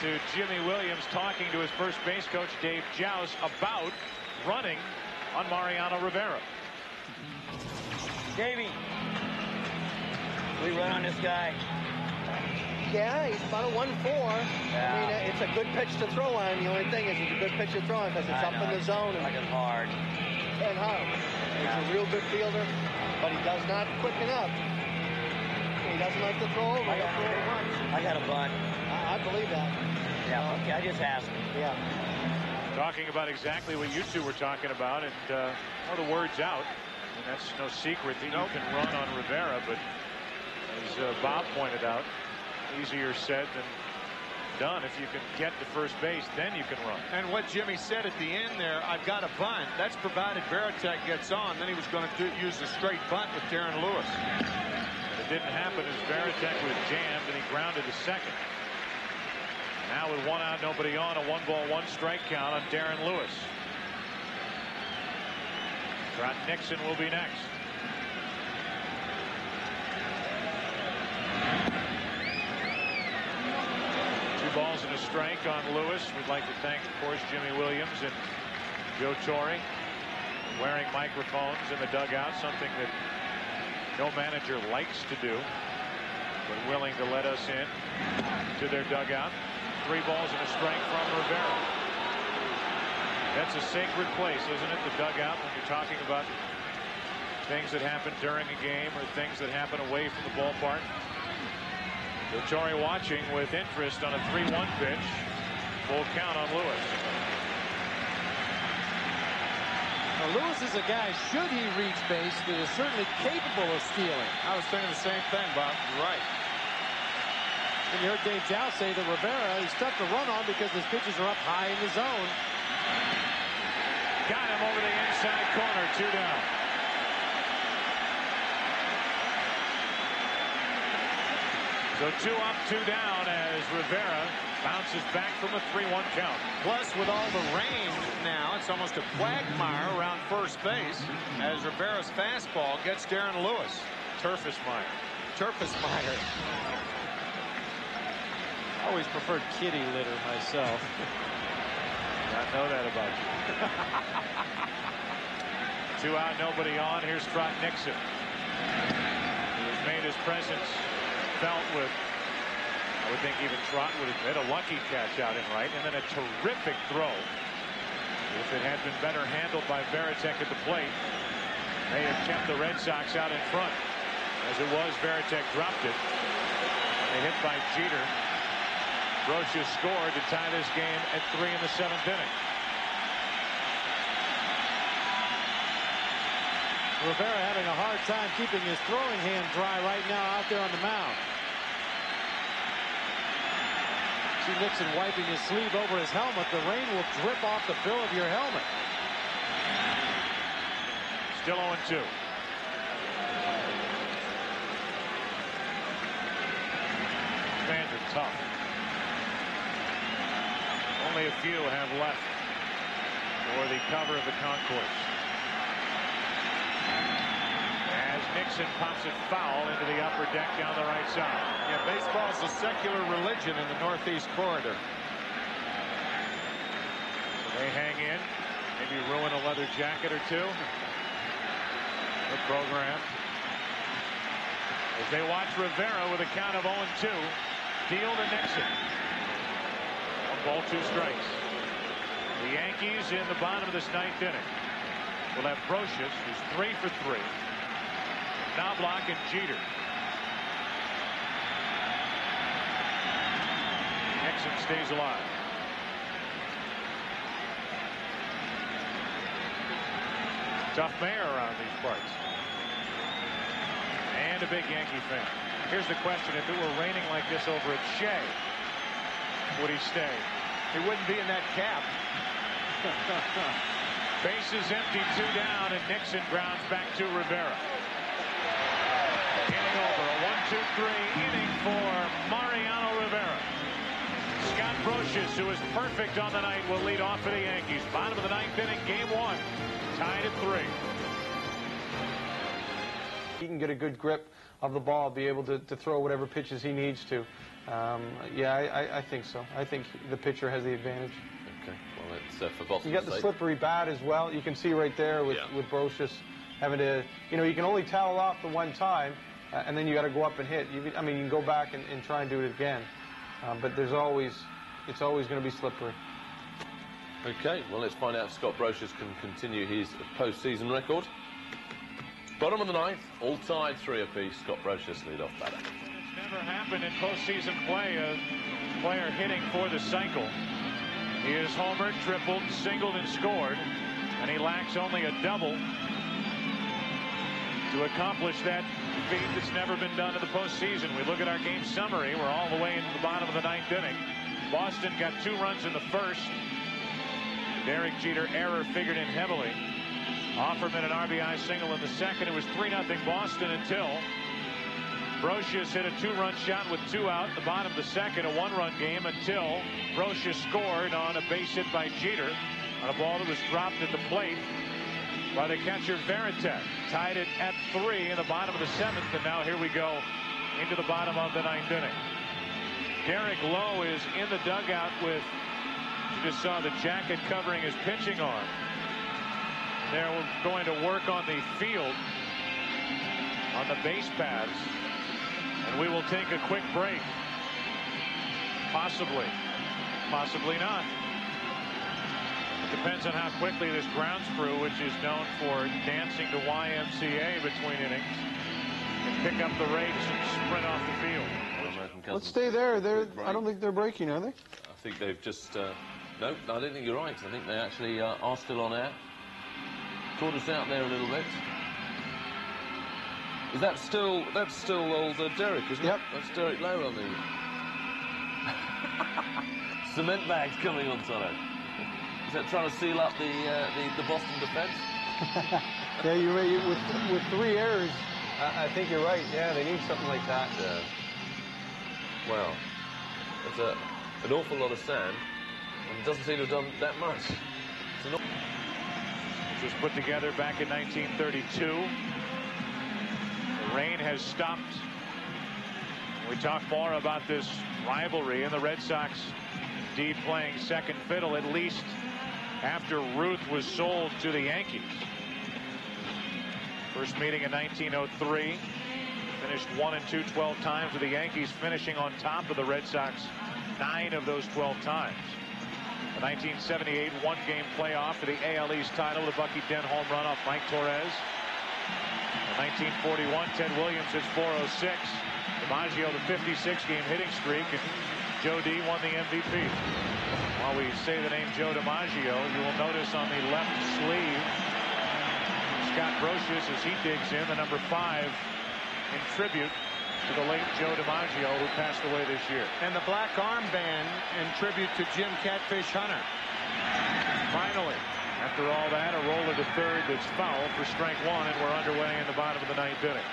to Jimmy Williams talking to his first base coach, Dave Joust, about running on Mariano Rivera. Davey, we run on this guy. Yeah, he's about a 1-4. Yeah. I mean, it's a good pitch to throw on. The only thing is it's a good pitch to throw on because it's up in the zone. Like it's hard. And hard. He's a real good fielder, but he does not quicken up. He doesn't like to throw over. He'll throw it once. I got a bunt. I believe that. Yeah, okay, I just asked. Yeah. Talking about exactly what you two were talking about, and well, the word's out. And that's no secret that you can run on Rivera, but as Bob pointed out, easier said than done. If you can get to first base, then you can run. And what Jimmy said at the end there, I've got a bunt. That's provided Veritek gets on. Then he was going to use a straight bunt with Darren Lewis. And it didn't happen as Veritek was jammed and he grounded to second. Now with 1 out, nobody on, a 1-ball-1-strike count on Darren Lewis. Trot Nixon will be next. Balls and a strike on Lewis. We'd like to thank, of course, Jimmy Williams and Joe Torre, wearing microphones in the dugout, something that no manager likes to do, but willing to let us in to their dugout. 3 balls and a strike from Rivera. That's a sacred place, isn't it, the dugout, when you're talking about things that happen during a game or things that happen away from the ballpark. Torre watching with interest on a 3-1 pitch. Full count on Lewis. Now, Lewis is a guy, should he reach base, that is certainly capable of stealing. I was thinking the same thing, Bob. You're right. And you heard Dave Joust say that Rivera is tough to run on because his pitches are up high in the zone. Got him over the inside corner. 2 down. So 2 up, 2 down as Rivera bounces back from a 3-1 count. Plus, with all the rain now, it's almost a quagmire around first base as Rivera's fastball gets Darren Lewis. Turfismeyer. Turfismeyer. I always preferred kitty litter myself. I know that about you. 2 out, nobody on. Here's Trot Nixon. He has made his presence felt with, I would think even Trot would have made a lucky catch out in right, and then a terrific throw. If it had been better handled by Veritek at the plate, may have kept the Red Sox out in front. As it was, Veritek dropped it. A hit by Jeter. Rocha scored to tie this game at 3 in the 7th inning. Rivera having a hard time keeping his throwing hand dry right now out there on the mound. See Nixon wiping his sleeve over his helmet. The rain will drip off the bill of your helmet. Still 0-2. Fans are tough. Only a few have left for the cover of the concourse. As Nixon pops it foul into the upper deck down the right side. Yeah, baseball is a secular religion in the Northeast corridor. So they hang in, maybe ruin a leather jacket or two. The program. As they watch Rivera with a count of 0-2, deal to Nixon. 1 ball, 2 strikes. The Yankees in the bottom of this 9th inning will have Brocious, who's 3 for 3. Knobloch and Jeter. Nixon stays alive. Tough mayor around these parts. And a big Yankee fan. Here's the question: if it were raining like this over at Shea, would he stay? He wouldn't be in that cap. Bases empty, 2 down, and Nixon grounds back to Rivera. Inning over, a 1-2-3 inning for Mariano Rivera. Scott Brocious, who is perfect on the night, will lead off for the Yankees. Bottom of the 9th inning, game 1, tied at 3. He can get a good grip of the ball, be able to throw whatever pitches he needs to. Yeah, I think so. I think the pitcher has the advantage. Okay, well, it's for Boston. You got the slippery bat as well. You can see right there with Brocious having to, you can only towel off the one time, and then you got to go up and hit. I mean, you can go back and try and do it again, but it's always going to be slippery. Okay, well, let's find out if Scott Brocious can continue his postseason record. Bottom of the 9th, all tied 3 apiece. Scott Brocious lead off batter. It's never happened in postseason play, a player hitting for the cycle. He has homered, tripled, singled, and scored, and he lacks only a double to accomplish that feat that's never been done in the postseason. We look at our game summary. We're all the way into the bottom of the 9th inning. Boston got 2 runs in the first. Derek Jeter error figured in heavily. Offerman an RBI single in the second. It was 3-0 Boston until Brocious hit a 2-run shot with 2 out. The bottom of the second, a 1-run game until Brocious scored on a base hit by Jeter on a ball that was dropped at the plate by the catcher Veritek. Tied it at 3 in the bottom of the 7th, and now here we go into the bottom of the 9th inning. Derek Lowe is in the dugout with, you just saw the jacket covering his pitching arm. They're going to work on the field, on the base paths, and we will take a quick break. Possibly. Possibly not. It depends on how quickly this grounds crew, which is known for dancing to YMCA between innings, can pick up the rakes and sprint off the field. Let's stay there. I don't think they're breaking, are they? I think they've just... no, I don't think you're right. I think they actually are still on air. Caught us out there a little bit. Is that still... That's still old Derek, isn't it? That's Derek Lowe on the... Cement bags coming on Solo. Is that trying to seal up the Boston defense? Yeah, you're right. With 3 errors, I think you're right. Yeah, they need something like that. Yeah. Well, it's an awful lot of sand, and it doesn't seem to have done that much. Which was put together back in 1932. The rain has stopped. We talk more about this rivalry, and the Red Sox indeed playing second fiddle, at least after Ruth was sold to the Yankees. First meeting in 1903. Finished 1-2 12 times, with the Yankees finishing on top of the Red Sox 9 of those 12 times. The 1978 one-game playoff for the AL East title with a Bucky Dent home run off Mike Torres. In 1941, Ted Williams hits .406. DiMaggio the 56-game hitting streak, and Joe D won the MVP. While we say the name Joe DiMaggio, you will notice on the left sleeve, Scott Brocious as he digs in, the number 5 in tribute to the late Joe DiMaggio, who passed away this year. And the black armband in tribute to Jim Catfish Hunter. Finally, after all that, a roller to third that's foul for strike 1, and we're underway in the bottom of the 9th inning.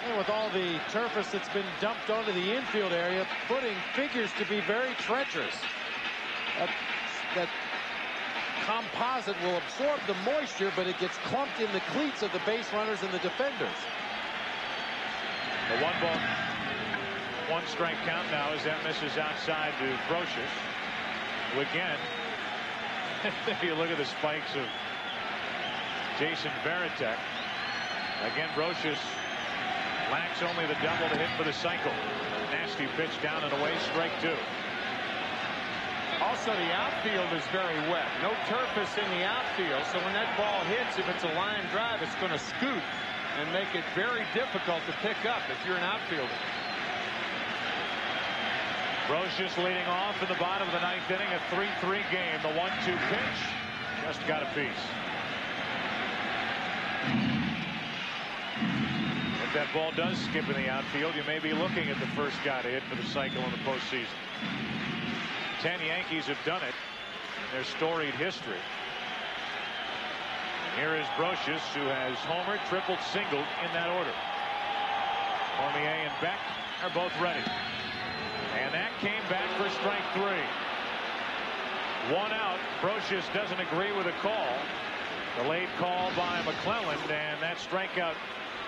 And with all the turf that's been dumped onto the infield area, footing figures to be very treacherous. That composite will absorb the moisture, but it gets clumped in the cleats of the base runners and the defenders. The 1-ball, 1-strike count now as that misses outside to Brocious, who again, if you look at the spikes of Jason Varitek, again Brocious lacks only the double to hit for the cycle. Nasty pitch down and away, strike 2. Also, the outfield is very wet. No turf is in the outfield, so when that ball hits, if it's a line drive, it's going to scoot and make it very difficult to pick up if you're an outfielder. Brocious leading off in the bottom of the 9th inning, a 3-3 game. The 1-2 pitch just got a piece. If that ball does skip in the outfield, you may be looking at the first guy to hit for the cycle in the postseason. 10 Yankees have done it in their storied history. And here is Brocious, who has homered, tripled, singled in that order. Cormier and Beck are both ready. And that came back for strike 3. 1 out. Brocious doesn't agree with the call. The late call by McClelland, and that strikeout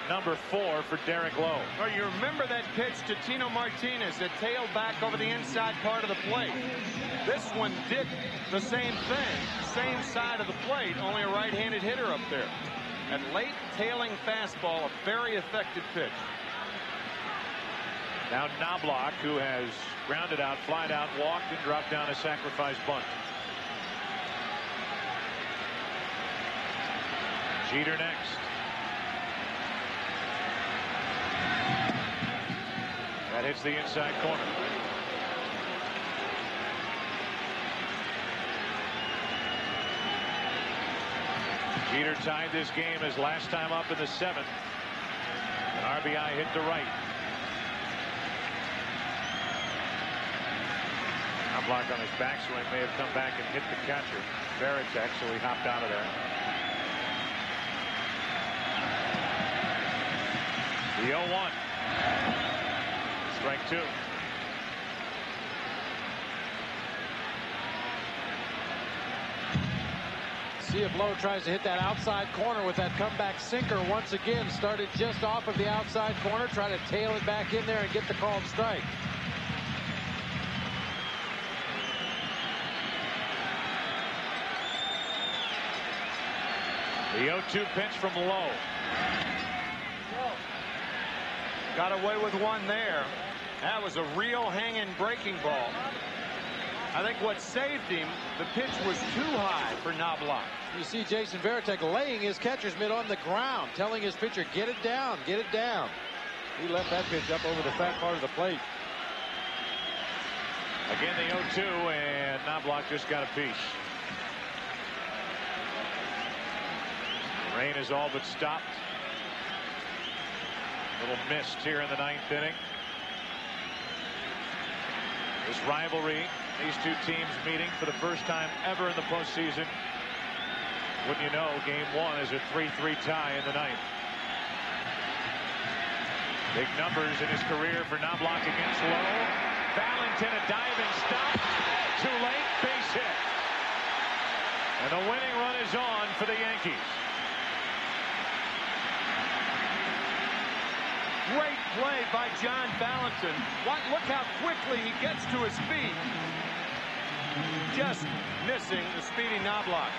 number 4 for Derek Lowe. Well, you remember that pitch to Tino Martinez that tailed back over the inside part of the plate. This one did the same thing, same side of the plate, only a right-handed hitter up there. That late tailing fastball, a very effective pitch. Now Knobloch, who has grounded out, flied out, walked, and dropped down a sacrifice bunt. Jeter next. That hits the inside corner. Jeter tied this game his last time up in the 7th. An RBI hit to right. Block on his backswing may have come back and hit the catcher, Varitek, so he hopped out of there. The 0-1. Strike 2. See if Lowe tries to hit that outside corner with that comeback sinker once again. Started just off of the outside corner, try to tail it back in there and get the called strike. The 0-2 pitch from Lowe. Got away with one there. That was a real hanging breaking ball. I think what saved him, the pitch was too high for Knobloch. You see Jason Varitek laying his catcher's mitt on the ground, telling his pitcher, get it down, get it down. He left that pitch up over the fat part of the plate. Again, the 0-2, and Knobloch just got a piece. Rain is all but stopped. Little mist here in the 9th inning. This rivalry, these two teams meeting for the first time ever in the postseason. Wouldn't you know, game 1 is a 3-3 tie in the 9th. Big numbers in his career for Knobloch against Lowe. Valentin, a diving stop. Too late, base hit. And the winning run is on for the Yankees. Great play by John Valentin. Look how quickly he gets to his feet. Just missing the speedy Knobloch.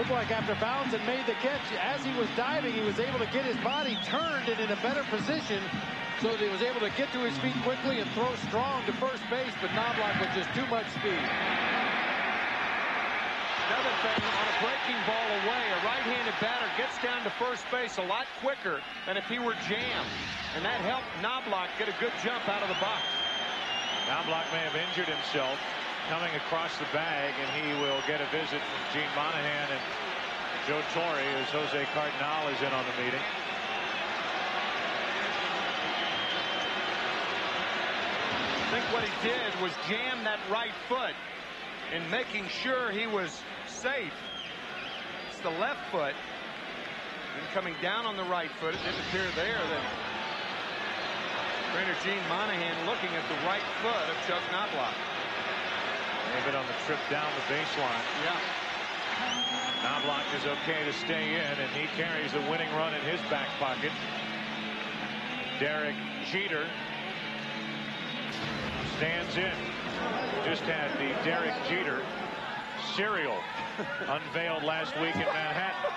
Looked like after Valentin made the catch, as he was diving, he was able to get his body turned and in a better position so that he was able to get to his feet quickly and throw strong to first base, but Knobloch with just too much speed. Another thing, on a breaking ball away, a right-handed batter gets down to first base a lot quicker than if he were jammed. And that helped Knobloch get a good jump out of the box. Knobloch may have injured himself coming across the bag, and he will get a visit from Gene Monahan and Joe Torre as Jose Cardinal is in on the meeting. I think what he did was jam that right foot in making sure he was safe. It's the left foot. And coming down on the right foot, it didn't appear there that trainer Gene Monahan looking at the right foot of Chuck Knobloch. A bit on the trip down the baseline. Yeah. Knobloch is okay to stay in, and he carries the winning run in his back pocket. Derek Jeter stands in. Just had the Derek Jeter cereal unveiled last week in Manhattan.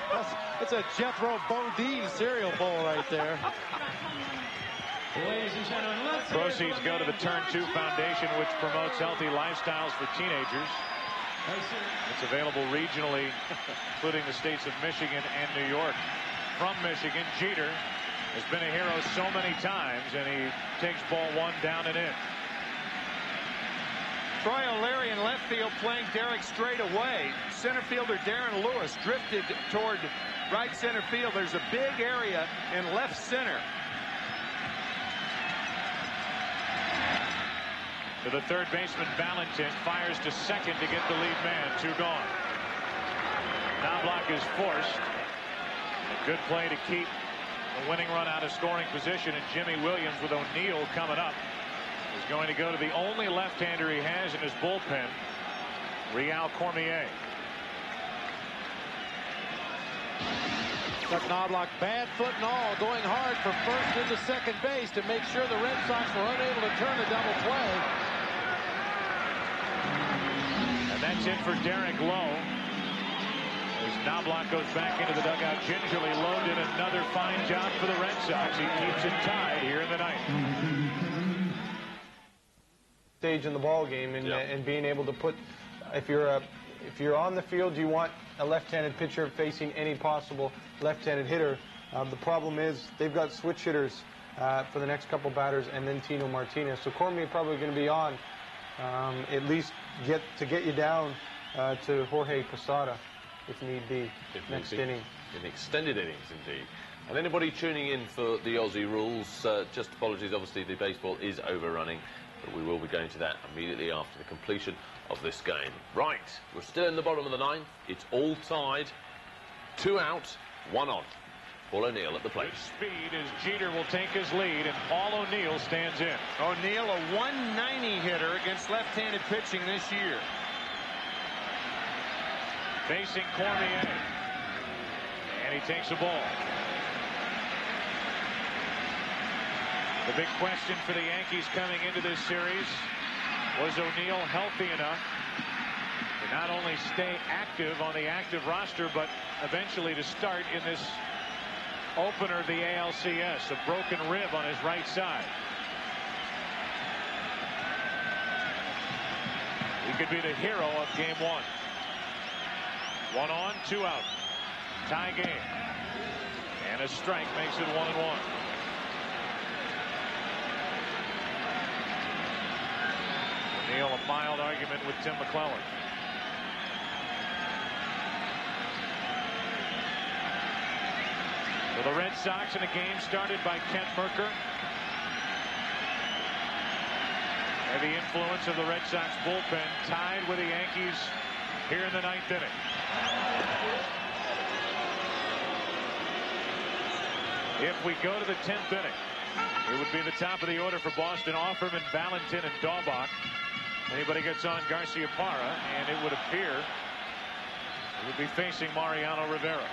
It's a Jethro Bodine cereal bowl right there. Proceeds go to the Turn 2 Foundation, which promotes healthy lifestyles for teenagers. It's available regionally, including the states of Michigan and New York. From Michigan, Jeter has been a hero so many times, and he takes ball one down and in. Troy O'Leary in left field playing Derek straight away. Center fielder Darren Lewis drifted toward right center field. There's a big area in left center. To the third baseman, Valentin fires to second to get the lead man. 2 gone. Knobloch is forced. A good play to keep the winning run out of scoring position, and Jimmy Williams with O'Neill coming up is going to go to the only left-hander he has in his bullpen, Real Cormier. Chuck Knobloch, bad foot and all, going hard from first into second base to make sure the Red Sox were unable to turn a double play. And that's it for Derek Lowe. As Knobloch goes back into the dugout, gingerly loaded. Another fine job for the Red Sox. He keeps it tied here in the ninth. Stage in the ball game, and being able to put, if you're on the field, you want a left-handed pitcher facing any possible left-handed hitter. The problem is they've got switch hitters for the next couple batters, and then Tino Martinez. So Cormier probably going to be on at least get you down to Jorge Posada if need be next inning. In extended innings, indeed. And anybody tuning in for the Aussie rules, just apologies. Obviously, the baseball is overrunning, but we will be going to that immediately after the completion of this game. Right, we're still in the bottom of the ninth. It's all tied. 2 out, 1 on. Paul O'Neill at the plate. Good speed as Jeter will take his lead, and Paul O'Neill stands in. O'Neill, a 190 hitter against left-handed pitching this year. Facing Cormier, and he takes a ball. The big question for the Yankees coming into this series, was O'Neill healthy enough to not only stay active on the active roster, but eventually to start in this opener of the ALCS, a broken rib on his right side. He could be the hero of game 1. 1 on, 2 out. Tie game. And a strike makes it 1-1. O'Neill, a mild argument with Tim McClellan. For the Red Sox in a game started by Kent Mercker. And the influence of the Red Sox bullpen tied with the Yankees here in the 9th inning. If we go to the 10th inning, it would be the top of the order for Boston. Offerman, Valentin, and Daubach. Anybody gets on Garcia Parra, and it would appear it would be facing Mariano Rivera.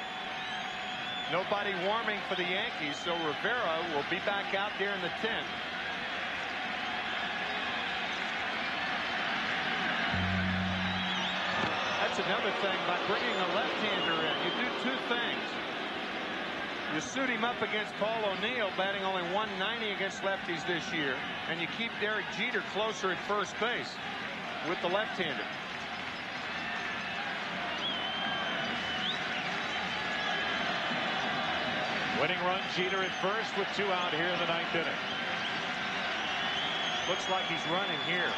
Nobody warming for the Yankees, so Rivera will be back out there in the 10th. That's another thing by bringing a left-hander in. You do 2 things. You suit him up against Paul O'Neill, batting only 190 against lefties this year, and you keep Derek Jeter closer at first base with the left-hander. Winning run, Jeter at first with 2 out here in the 9th inning. Looks like he's running here.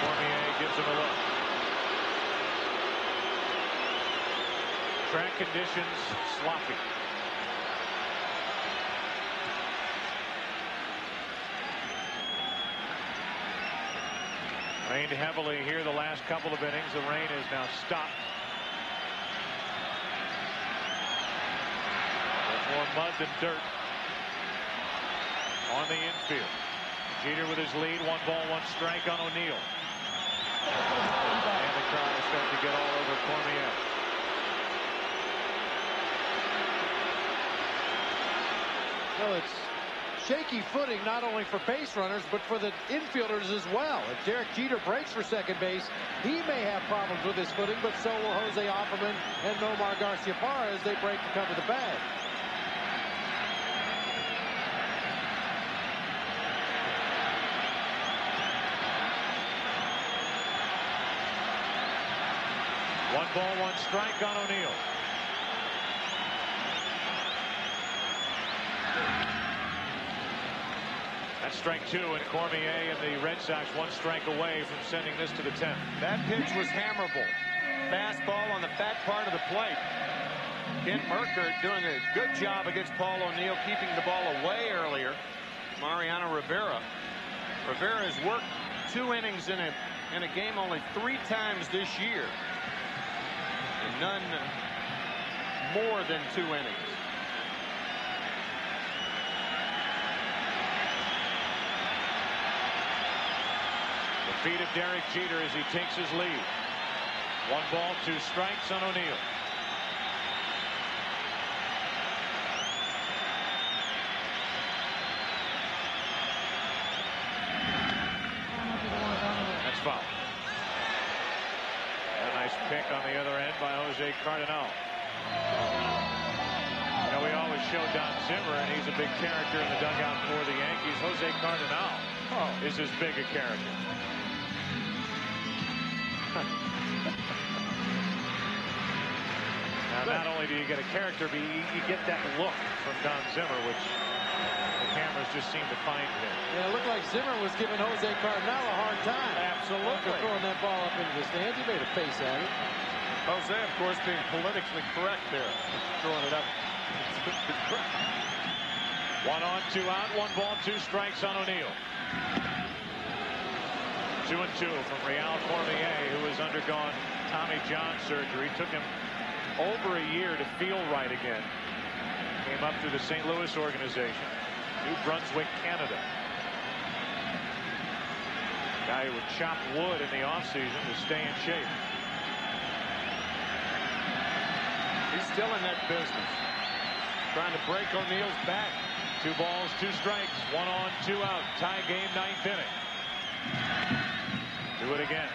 Cormier gives him a look. Track conditions sloppy. Rained heavily here the last couple of innings. The rain is now stopped. There's more mud than dirt on the infield. Jeter with his lead. 1 ball, 1 strike on O'Neill. And the crowd is starting to get all over Cormier. Well, it's shaky footing not only for base runners but for the infielders as well. If Derek Jeter breaks for second base, he may have problems with his footing, but so will Jose Offerman and Nomar Garciaparra as they break to cover the bag. One ball, 1 strike on O'Neill. That's strike 2, and Cormier and the Red Sox 1 strike away from sending this to the 10th. That pitch was hammerable. Fastball on the fat part of the plate. Ken Merker doing a good job against Paul O'Neill, keeping the ball away earlier. Mariano Rivera. Rivera has worked 2 innings in a game only 3 times this year. And none more than 2 innings. The feet of Derek Jeter as he takes his lead. 1 ball, 2 strikes on O'Neill. That's foul. A nice pick on the other end by Jose Cardinal. You know, we always show Don Zimmer, and he's a big character in the dugout for the Yankees. Jose Cardinal is as big a character. Now, not only do you get a character, but you get that look from Don Zimmer, which the cameras just seem to find him. Yeah, it looked like Zimmer was giving Jose Cardinal a hard time. Absolutely. After throwing that ball up into the stands, he made a face at it. Jose, of course, being politically correct there, throwing it up. 1 on, 2 out, 1 ball, 2 strikes on O'Neill. 2-2 from Real Cormier, who has undergone Tommy John surgery. Took him over a year to feel right again. Came up through the St. Louis organization. New Brunswick, Canada. Guy who would chop wood in the offseason to stay in shape. He's still in that business. Trying to break O'Neill's back. 2 balls, 2 strikes. 1 on, 2 out. Tie game, 9th inning. Do it again.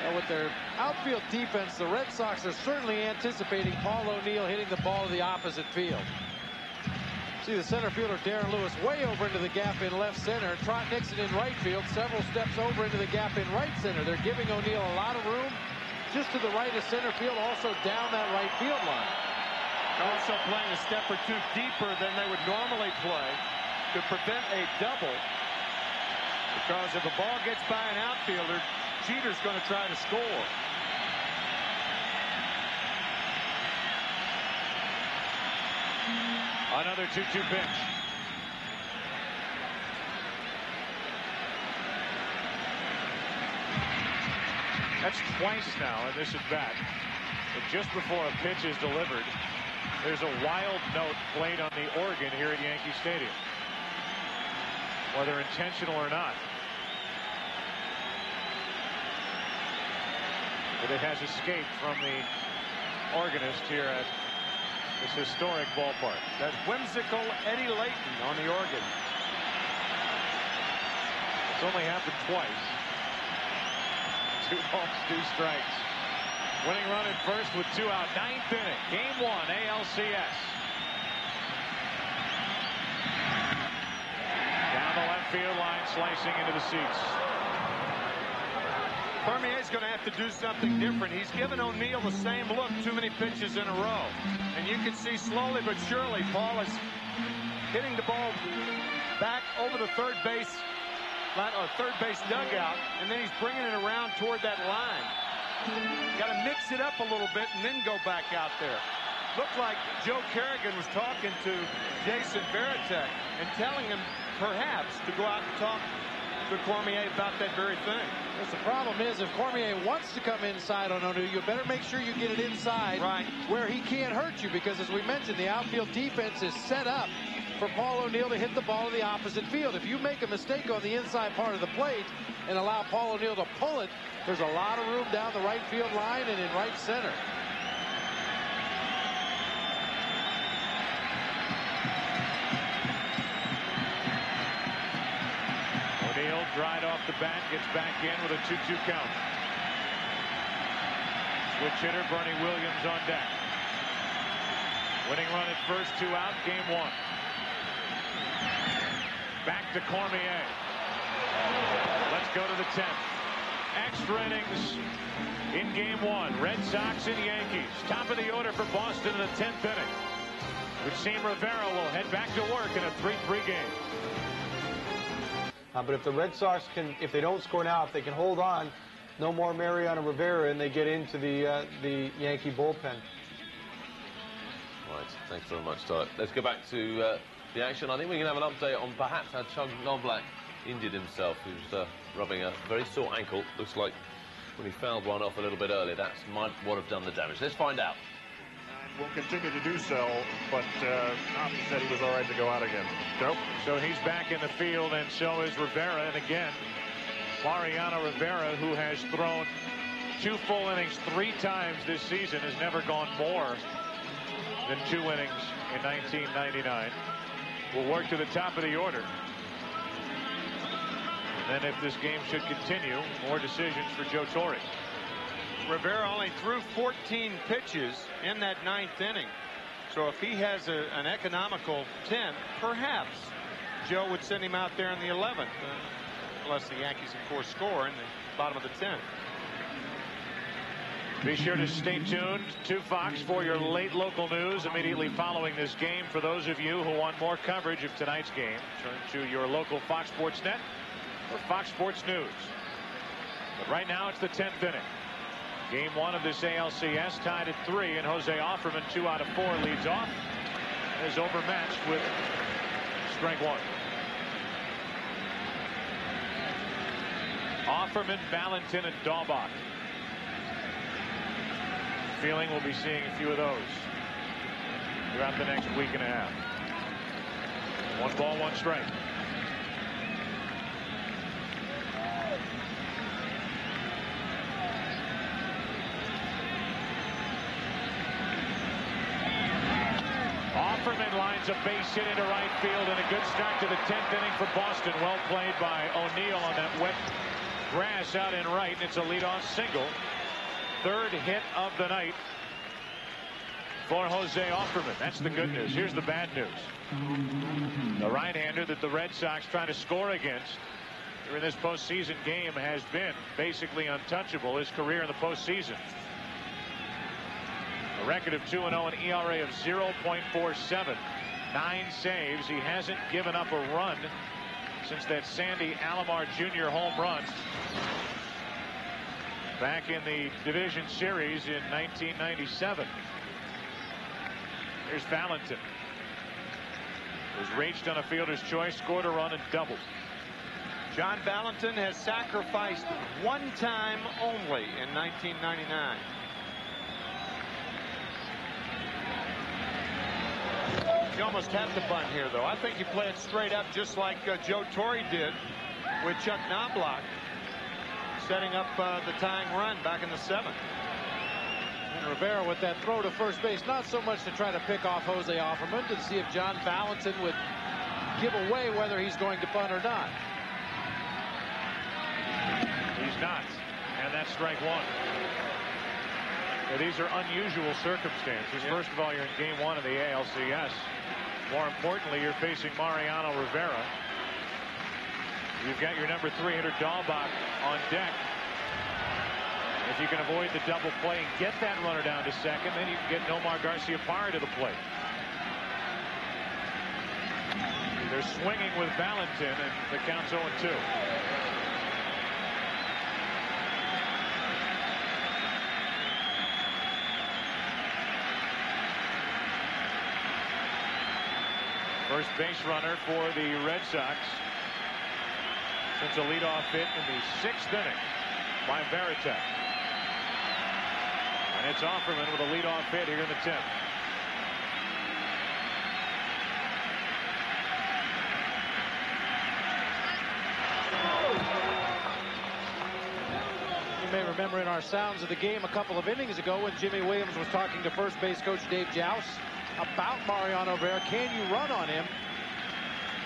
Well, with their outfield defense, the Red Sox are certainly anticipating Paul O'Neill hitting the ball to the opposite field. See the center fielder Darren Lewis way over into the gap in left center. Trot Nixon in right field, several steps over into the gap in right center. They're giving O'Neill a lot of room just to the right of center field, also down that right field line. Also playing a step or 2 deeper than they would normally play to prevent a double. Because if a ball gets by an outfielder, Jeter's going to try to score. Another 2-2 pitch. That's twice now in this at bat. But just before a pitch is delivered, there's a wild note played on the organ here at Yankee Stadium. Whether intentional or not. But it has escaped from the organist here at this historic ballpark. That whimsical Eddie Layton on the organ. It's only happened twice. 2 balls, 2 strikes. Winning run at first with 2 out. 9th inning. Game 1, ALCS. Down the left field line, slicing into the seats. Cormier's going to have to do something different. He's given O'Neill the same look too many pitches in a row. And you can see slowly but surely Paul is hitting the ball back over the third base dugout, and then he's bringing it around toward that line. Got to mix it up a little bit and then go back out there. Looked like Joe Kerrigan was talking to Jason Varitek and telling him perhaps to go out and talk to Cormier about that very thing. Yes, the problem is if Cormier wants to come inside on O'Neill, you better make sure you get it inside where he can't hurt you, because as we mentioned, the outfield defense is set up for Paul O'Neill to hit the ball in the opposite field. If you make a mistake on the inside part of the plate and allow Paul O'Neill to pull it, there's a lot of room down the right field line and in right center. O'Neill dried off the bat, gets back in with a 2-2 count. Switch hitter Bernie Williams on deck. Winning run at first, 2 out, game 1. Back to Cormier. Let's go to the 10th. Extra innings in game 1. Red Sox and Yankees. Top of the order for Boston in the 10th inning. It would seem Rivera will head back to work in a 3-3 game. But if the Red Sox can, if they don't score now, if they can hold on, no more Mariano Rivera, and they get into the Yankee bullpen. Right, thanks very much, Todd. Let's go back to the action. I think we can have an update on perhaps how Chuck Knobloch injured himself. He was rubbing a very sore ankle. Looks like when he fouled one off a little bit earlier, that might what have done the damage. Let's find out. Will continue to do so, but Hoppy said he was all right to go out again. Nope. So he's back in the field, and so is Rivera. And again, Mariano Rivera, who has thrown 2 full innings 3 times this season, has never gone more than 2 innings in 1999. Will work to the top of the order. And then if this game should continue, more decisions for Joe Torre. Rivera only threw 14 pitches in that 9th inning. So if he has an economical 10, perhaps Joe would send him out there in the 11th. Unless the Yankees, of course, score in the bottom of the 10th. Be sure to stay tuned to Fox for your late local news immediately following this game. For those of you who want more coverage of tonight's game, turn to your local Fox Sports Net or Fox Sports News. But right now it's the 10th inning. Game 1 of this ALCS tied at 3, and Jose Offerman, 2 out of 4, leads off. Is overmatched with strike 1. Offerman, Valentin, and Dahlbach. Feeling we'll be seeing a few of those throughout the next week and a half. 1 ball, 1 strike. Offerman lines a base hit into right field, and a good start to the 10th inning for Boston. Well played by O'Neill on that wet grass out in right, and it's a leadoff single. 3rd hit of the night for Jose Offerman. That's the good news. Here's the bad news. The right-hander that the Red Sox try to score against during this postseason game has been basically untouchable his career in the postseason. A record of 2-0, an ERA of 0.47. 9 saves. He hasn't given up a run since that Sandy Alomar Jr. home run back in the division series in 1997. Here's Valentin. Was reached on a fielder's choice, scored a run, and doubled. John Valentin has sacrificed 1 time only in 1999. You almost have to bunt here, though. I think you play it straight up just like Joe Torre did with Chuck Knobloch, setting up the tying run back in the 7th. And Rivera with that throw to first base, not so much to try to pick off Jose Offerman, to see if John Valentin would give away whether he's going to bunt or not. He's not, and that's strike 1. Now, these are unusual circumstances. Yeah. First of all, you're in game 1 of the ALCS. More importantly, you're facing Mariano Rivera. You've got your number 3 hitter Dahlbach on deck. If you can avoid the double play and get that runner down to second, then you can get Nomar Garciaparra to the plate. They're swinging with Valentin, and the count's 0-2. First base runner for the Red Sox since a leadoff hit in the 6th inning by Veritek. And it's Offerman with a leadoff hit here in the 10th. You may remember in our sounds of the game a couple of innings ago when Jimmy Williams was talking to first base coach Dave Jouse about Mariano Rivera. Can you run on him?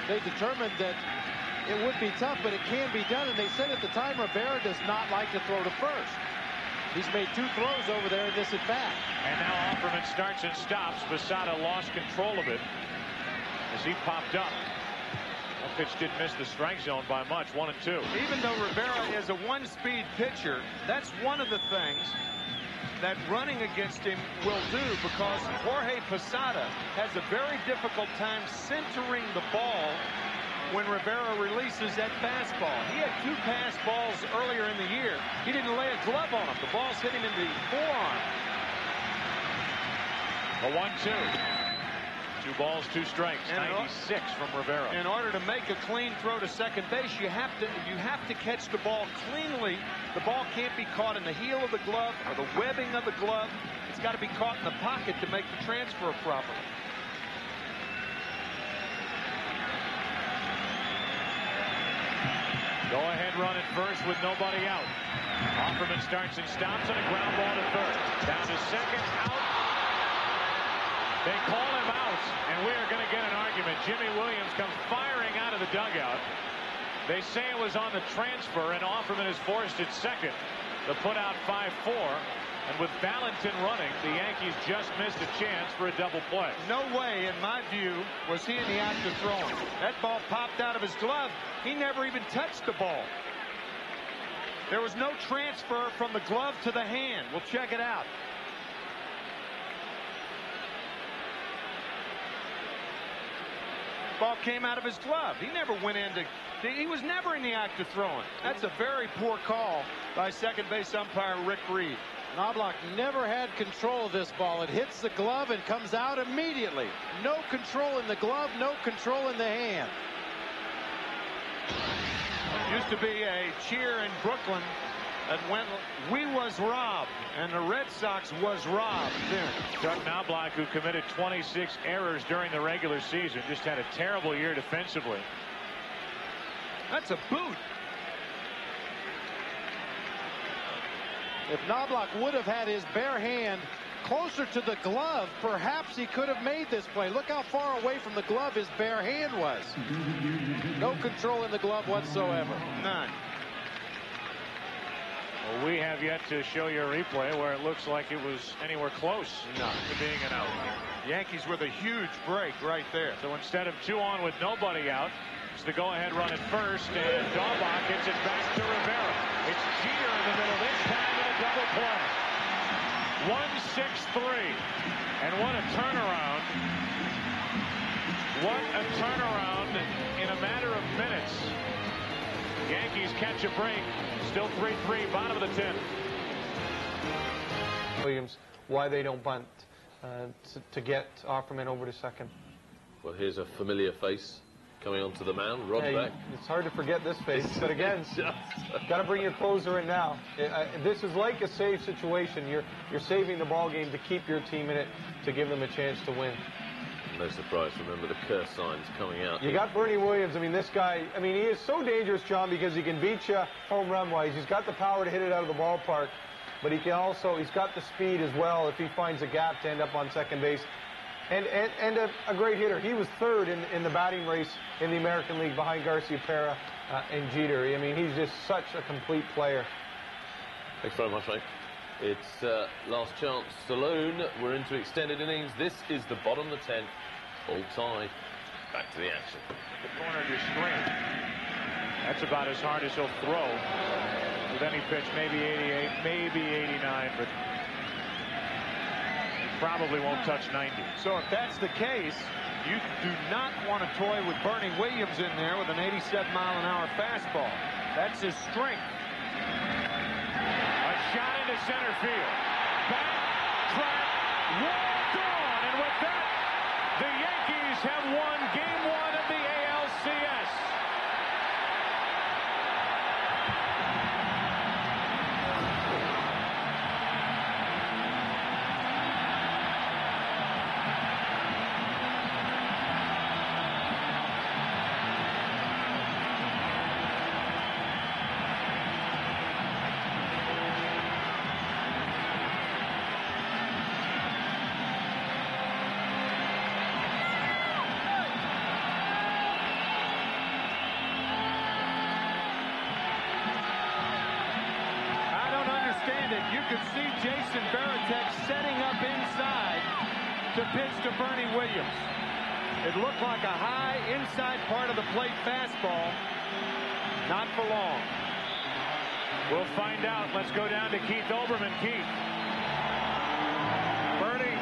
They determined that it would be tough, but it can be done. And they said at the time Rivera does not like to throw to first. He's made 2 throws over there in this at bat. And now Offerman starts and stops. Posada lost control of it as he popped up. That pitch did miss the strike zone by much, 1-2. Even though Rivera is a 1-speed pitcher, that's one of the things that running against him will do, because Jorge Posada has a very difficult time centering the ball when Rivera releases that fastball. He had 2 pass balls earlier in the year. He didn't lay a glove on him. The ball's hit him in the forearm. A 1-2. 2 balls, 2 strikes. 96 from Rivera. In order to make a clean throw to second base, you have to catch the ball cleanly. The ball can't be caught in the heel of the glove or the webbing of the glove. It's got to be caught in the pocket to make the transfer properly. Go ahead run at first with nobody out. Offerman starts and stops on a ground ball to third. Down to second, out. They call him out, and we are going to get an argument. Jimmy Williams comes firing out of the dugout. They say it was on the transfer, and Offerman is forced at second to put out 5-4. And with Valentin running, the Yankees just missed a chance for a double play. No way, in my view, was he in the act of throwing. That ball popped out of his glove. He never even touched the ball. There was no transfer from the glove to the hand. We'll check it out. Ball came out of his glove. He never went into. He was never in the act of throwing. That's a very poor call by second base umpire Rick Reed. Knobloch never had control of this ball. It hits the glove and comes out immediately. No control in the glove, no control in the hand. Used to be a cheer in Brooklyn that went, "We was robbed," and the Red Sox was robbed then. Chuck Knobloch, who committed 26 errors during the regular season, just had a terrible year defensively. That's a boot. If Knobloch would have had his bare hand closer to the glove, perhaps he could have made this play. Look how far away from the glove his bare hand was. No control in the glove whatsoever. None. Well, we have yet to show you a replay where it looks like it was anywhere close to being an out. Yankees with a huge break right there. So instead of 2 on with nobody out, it's the go-ahead run at first, and Dahlbach gets it back to Rivera. It's Jeter in the middle this time in a double play. 1-6-3. And what a turnaround. What a turnaround in a matter of minutes. Yankees catch a break. Still 3-3, bottom of the 10th. Williams, why they don't bunt to get Offerman over to second. Well, here's a familiar face coming onto the mound, Rod Beck. It's hard to forget this face, but again, got to bring your closer in now. This is like a save situation. You're saving the ball game to keep your team in it, to give them a chance to win. No surprise. Remember the curse signs coming out. You got Bernie Williams. I mean, this guy, I mean, he is so dangerous, John, because he can beat you home run-wise. He's got the power to hit it out of the ballpark, but he can also, he's got the speed as well if he finds a gap to end up on second base. And a great hitter. He was third in the batting race in the American League behind Garcia-Pera and Jeter. I mean, he's just such a complete player. Thanks very much, mate. It's last chance saloon. We're into extended innings. This is the bottom of the 10th. All tied. Back to the action. The corner of your screen. That's about as hard as he'll throw with any pitch. Maybe 88, maybe 89, but probably won't touch 90. So if that's the case, you do not want to toy with Bernie Williams in there with an 87-mile-an-hour fastball. That's his strength. A shot into center field. Back, track, walk on. And with that, The Yankees have won Game 1 of the ALCS. You could see Jason Varitek setting up inside to pitch to Bernie Williams. It looked like a high inside part of the plate fastball. Not for long. We'll find out. Let's go down to Keith Olbermann. Keith. Bernie,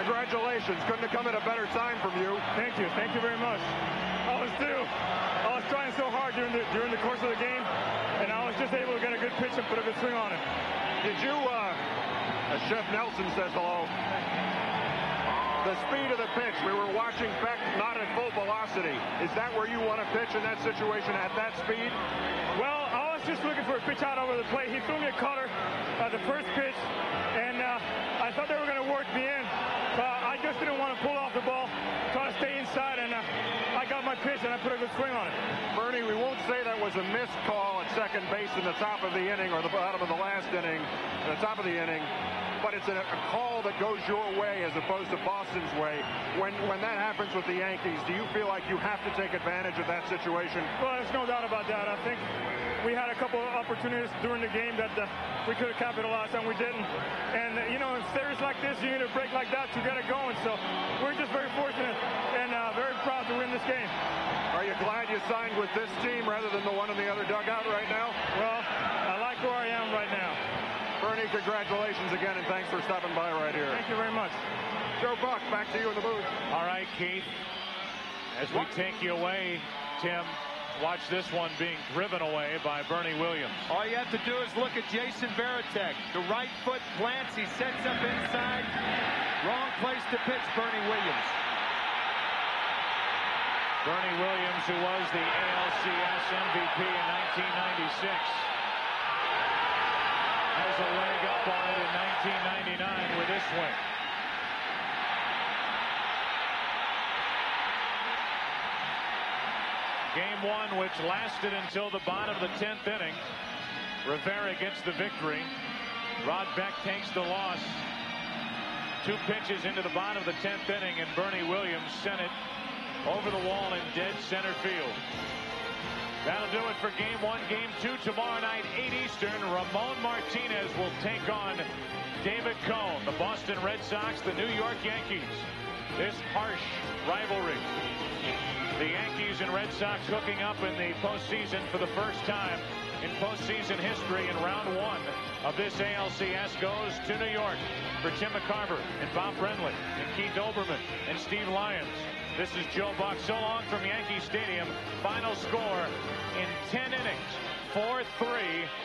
congratulations. Couldn't have come at a better time from you. Thank you. Thank you very much. I was trying so hard during the course of the game, and I was just able to get a good pitch and put a good swing on it. Did you, as Chef Nelson says hello, the speed of the pitch, we were watching Beck not at full velocity. Is that where you want to pitch in that situation at that speed? Well, I was just looking for a pitch out over the plate. He threw me a cutter at the first pitch, and I thought they were going to work me in. I just didn't want to pull off the ball, try to stay inside, and I got my pitch, and I put a good swing on it. Bernie, we won't say that was a missed call at second base in the top of the inning or the bottom of the last inning, the top of the inning, but it's a call that goes your way as opposed to Boston's way. When that happens with the Yankees, do you feel like you have to take advantage of that situation? Well, there's no doubt about that. I think we had a couple of opportunities during the game that we could have capitalized on. We didn't. And, you know, in series like this, you need a break like that to get it going. So we're just very fortunate and very proud to win this game. Are you glad you signed with this team rather than the one in the other dugout right now? Well, I like where I am right now. Bernie, congratulations again, and thanks for stopping by right here. Thank you very much. Joe Buck, back to you in the booth. All right, Keith. As we take you away, Tim, watch this one being driven away by Bernie Williams. All you have to do is look at Jason Varitek. The right foot plants. He sets up inside. Wrong place to pitch Bernie Williams. Bernie Williams, who was the ALCS MVP in 1996, has a leg up on it in 1999 with this swing. Game 1, which lasted until the bottom of the 10th inning. Rivera gets the victory. Rod Beck takes the loss. 2 pitches into the bottom of the 10th inning, and Bernie Williams sent it over the wall in dead center field. That'll do it for Game 1. Game 2 tomorrow night, 8 Eastern. Ramon Martinez will take on David Cone. The Boston Red Sox, the New York Yankees. This harsh rivalry. The Yankees and Red Sox hooking up in the postseason for the first time in postseason history, and round 1 of this ALCS goes to New York for Tim McCarver and Bob Brenly and Keith Olbermann and Steve Lyons. This is Joe Buck. So long from Yankee Stadium. Final score in 10 innings. 4-3.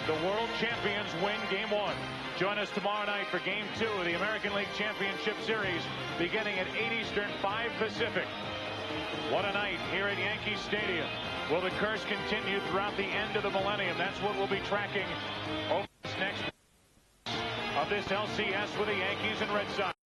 The world champions win Game 1. Join us tomorrow night for Game 2 of the American League Championship Series, beginning at 8 Eastern, 5 Pacific. What a night here at Yankee Stadium. Will the curse continue throughout the end of the millennium? That's what we'll be tracking over this next of this LCS with the Yankees and Red Sox.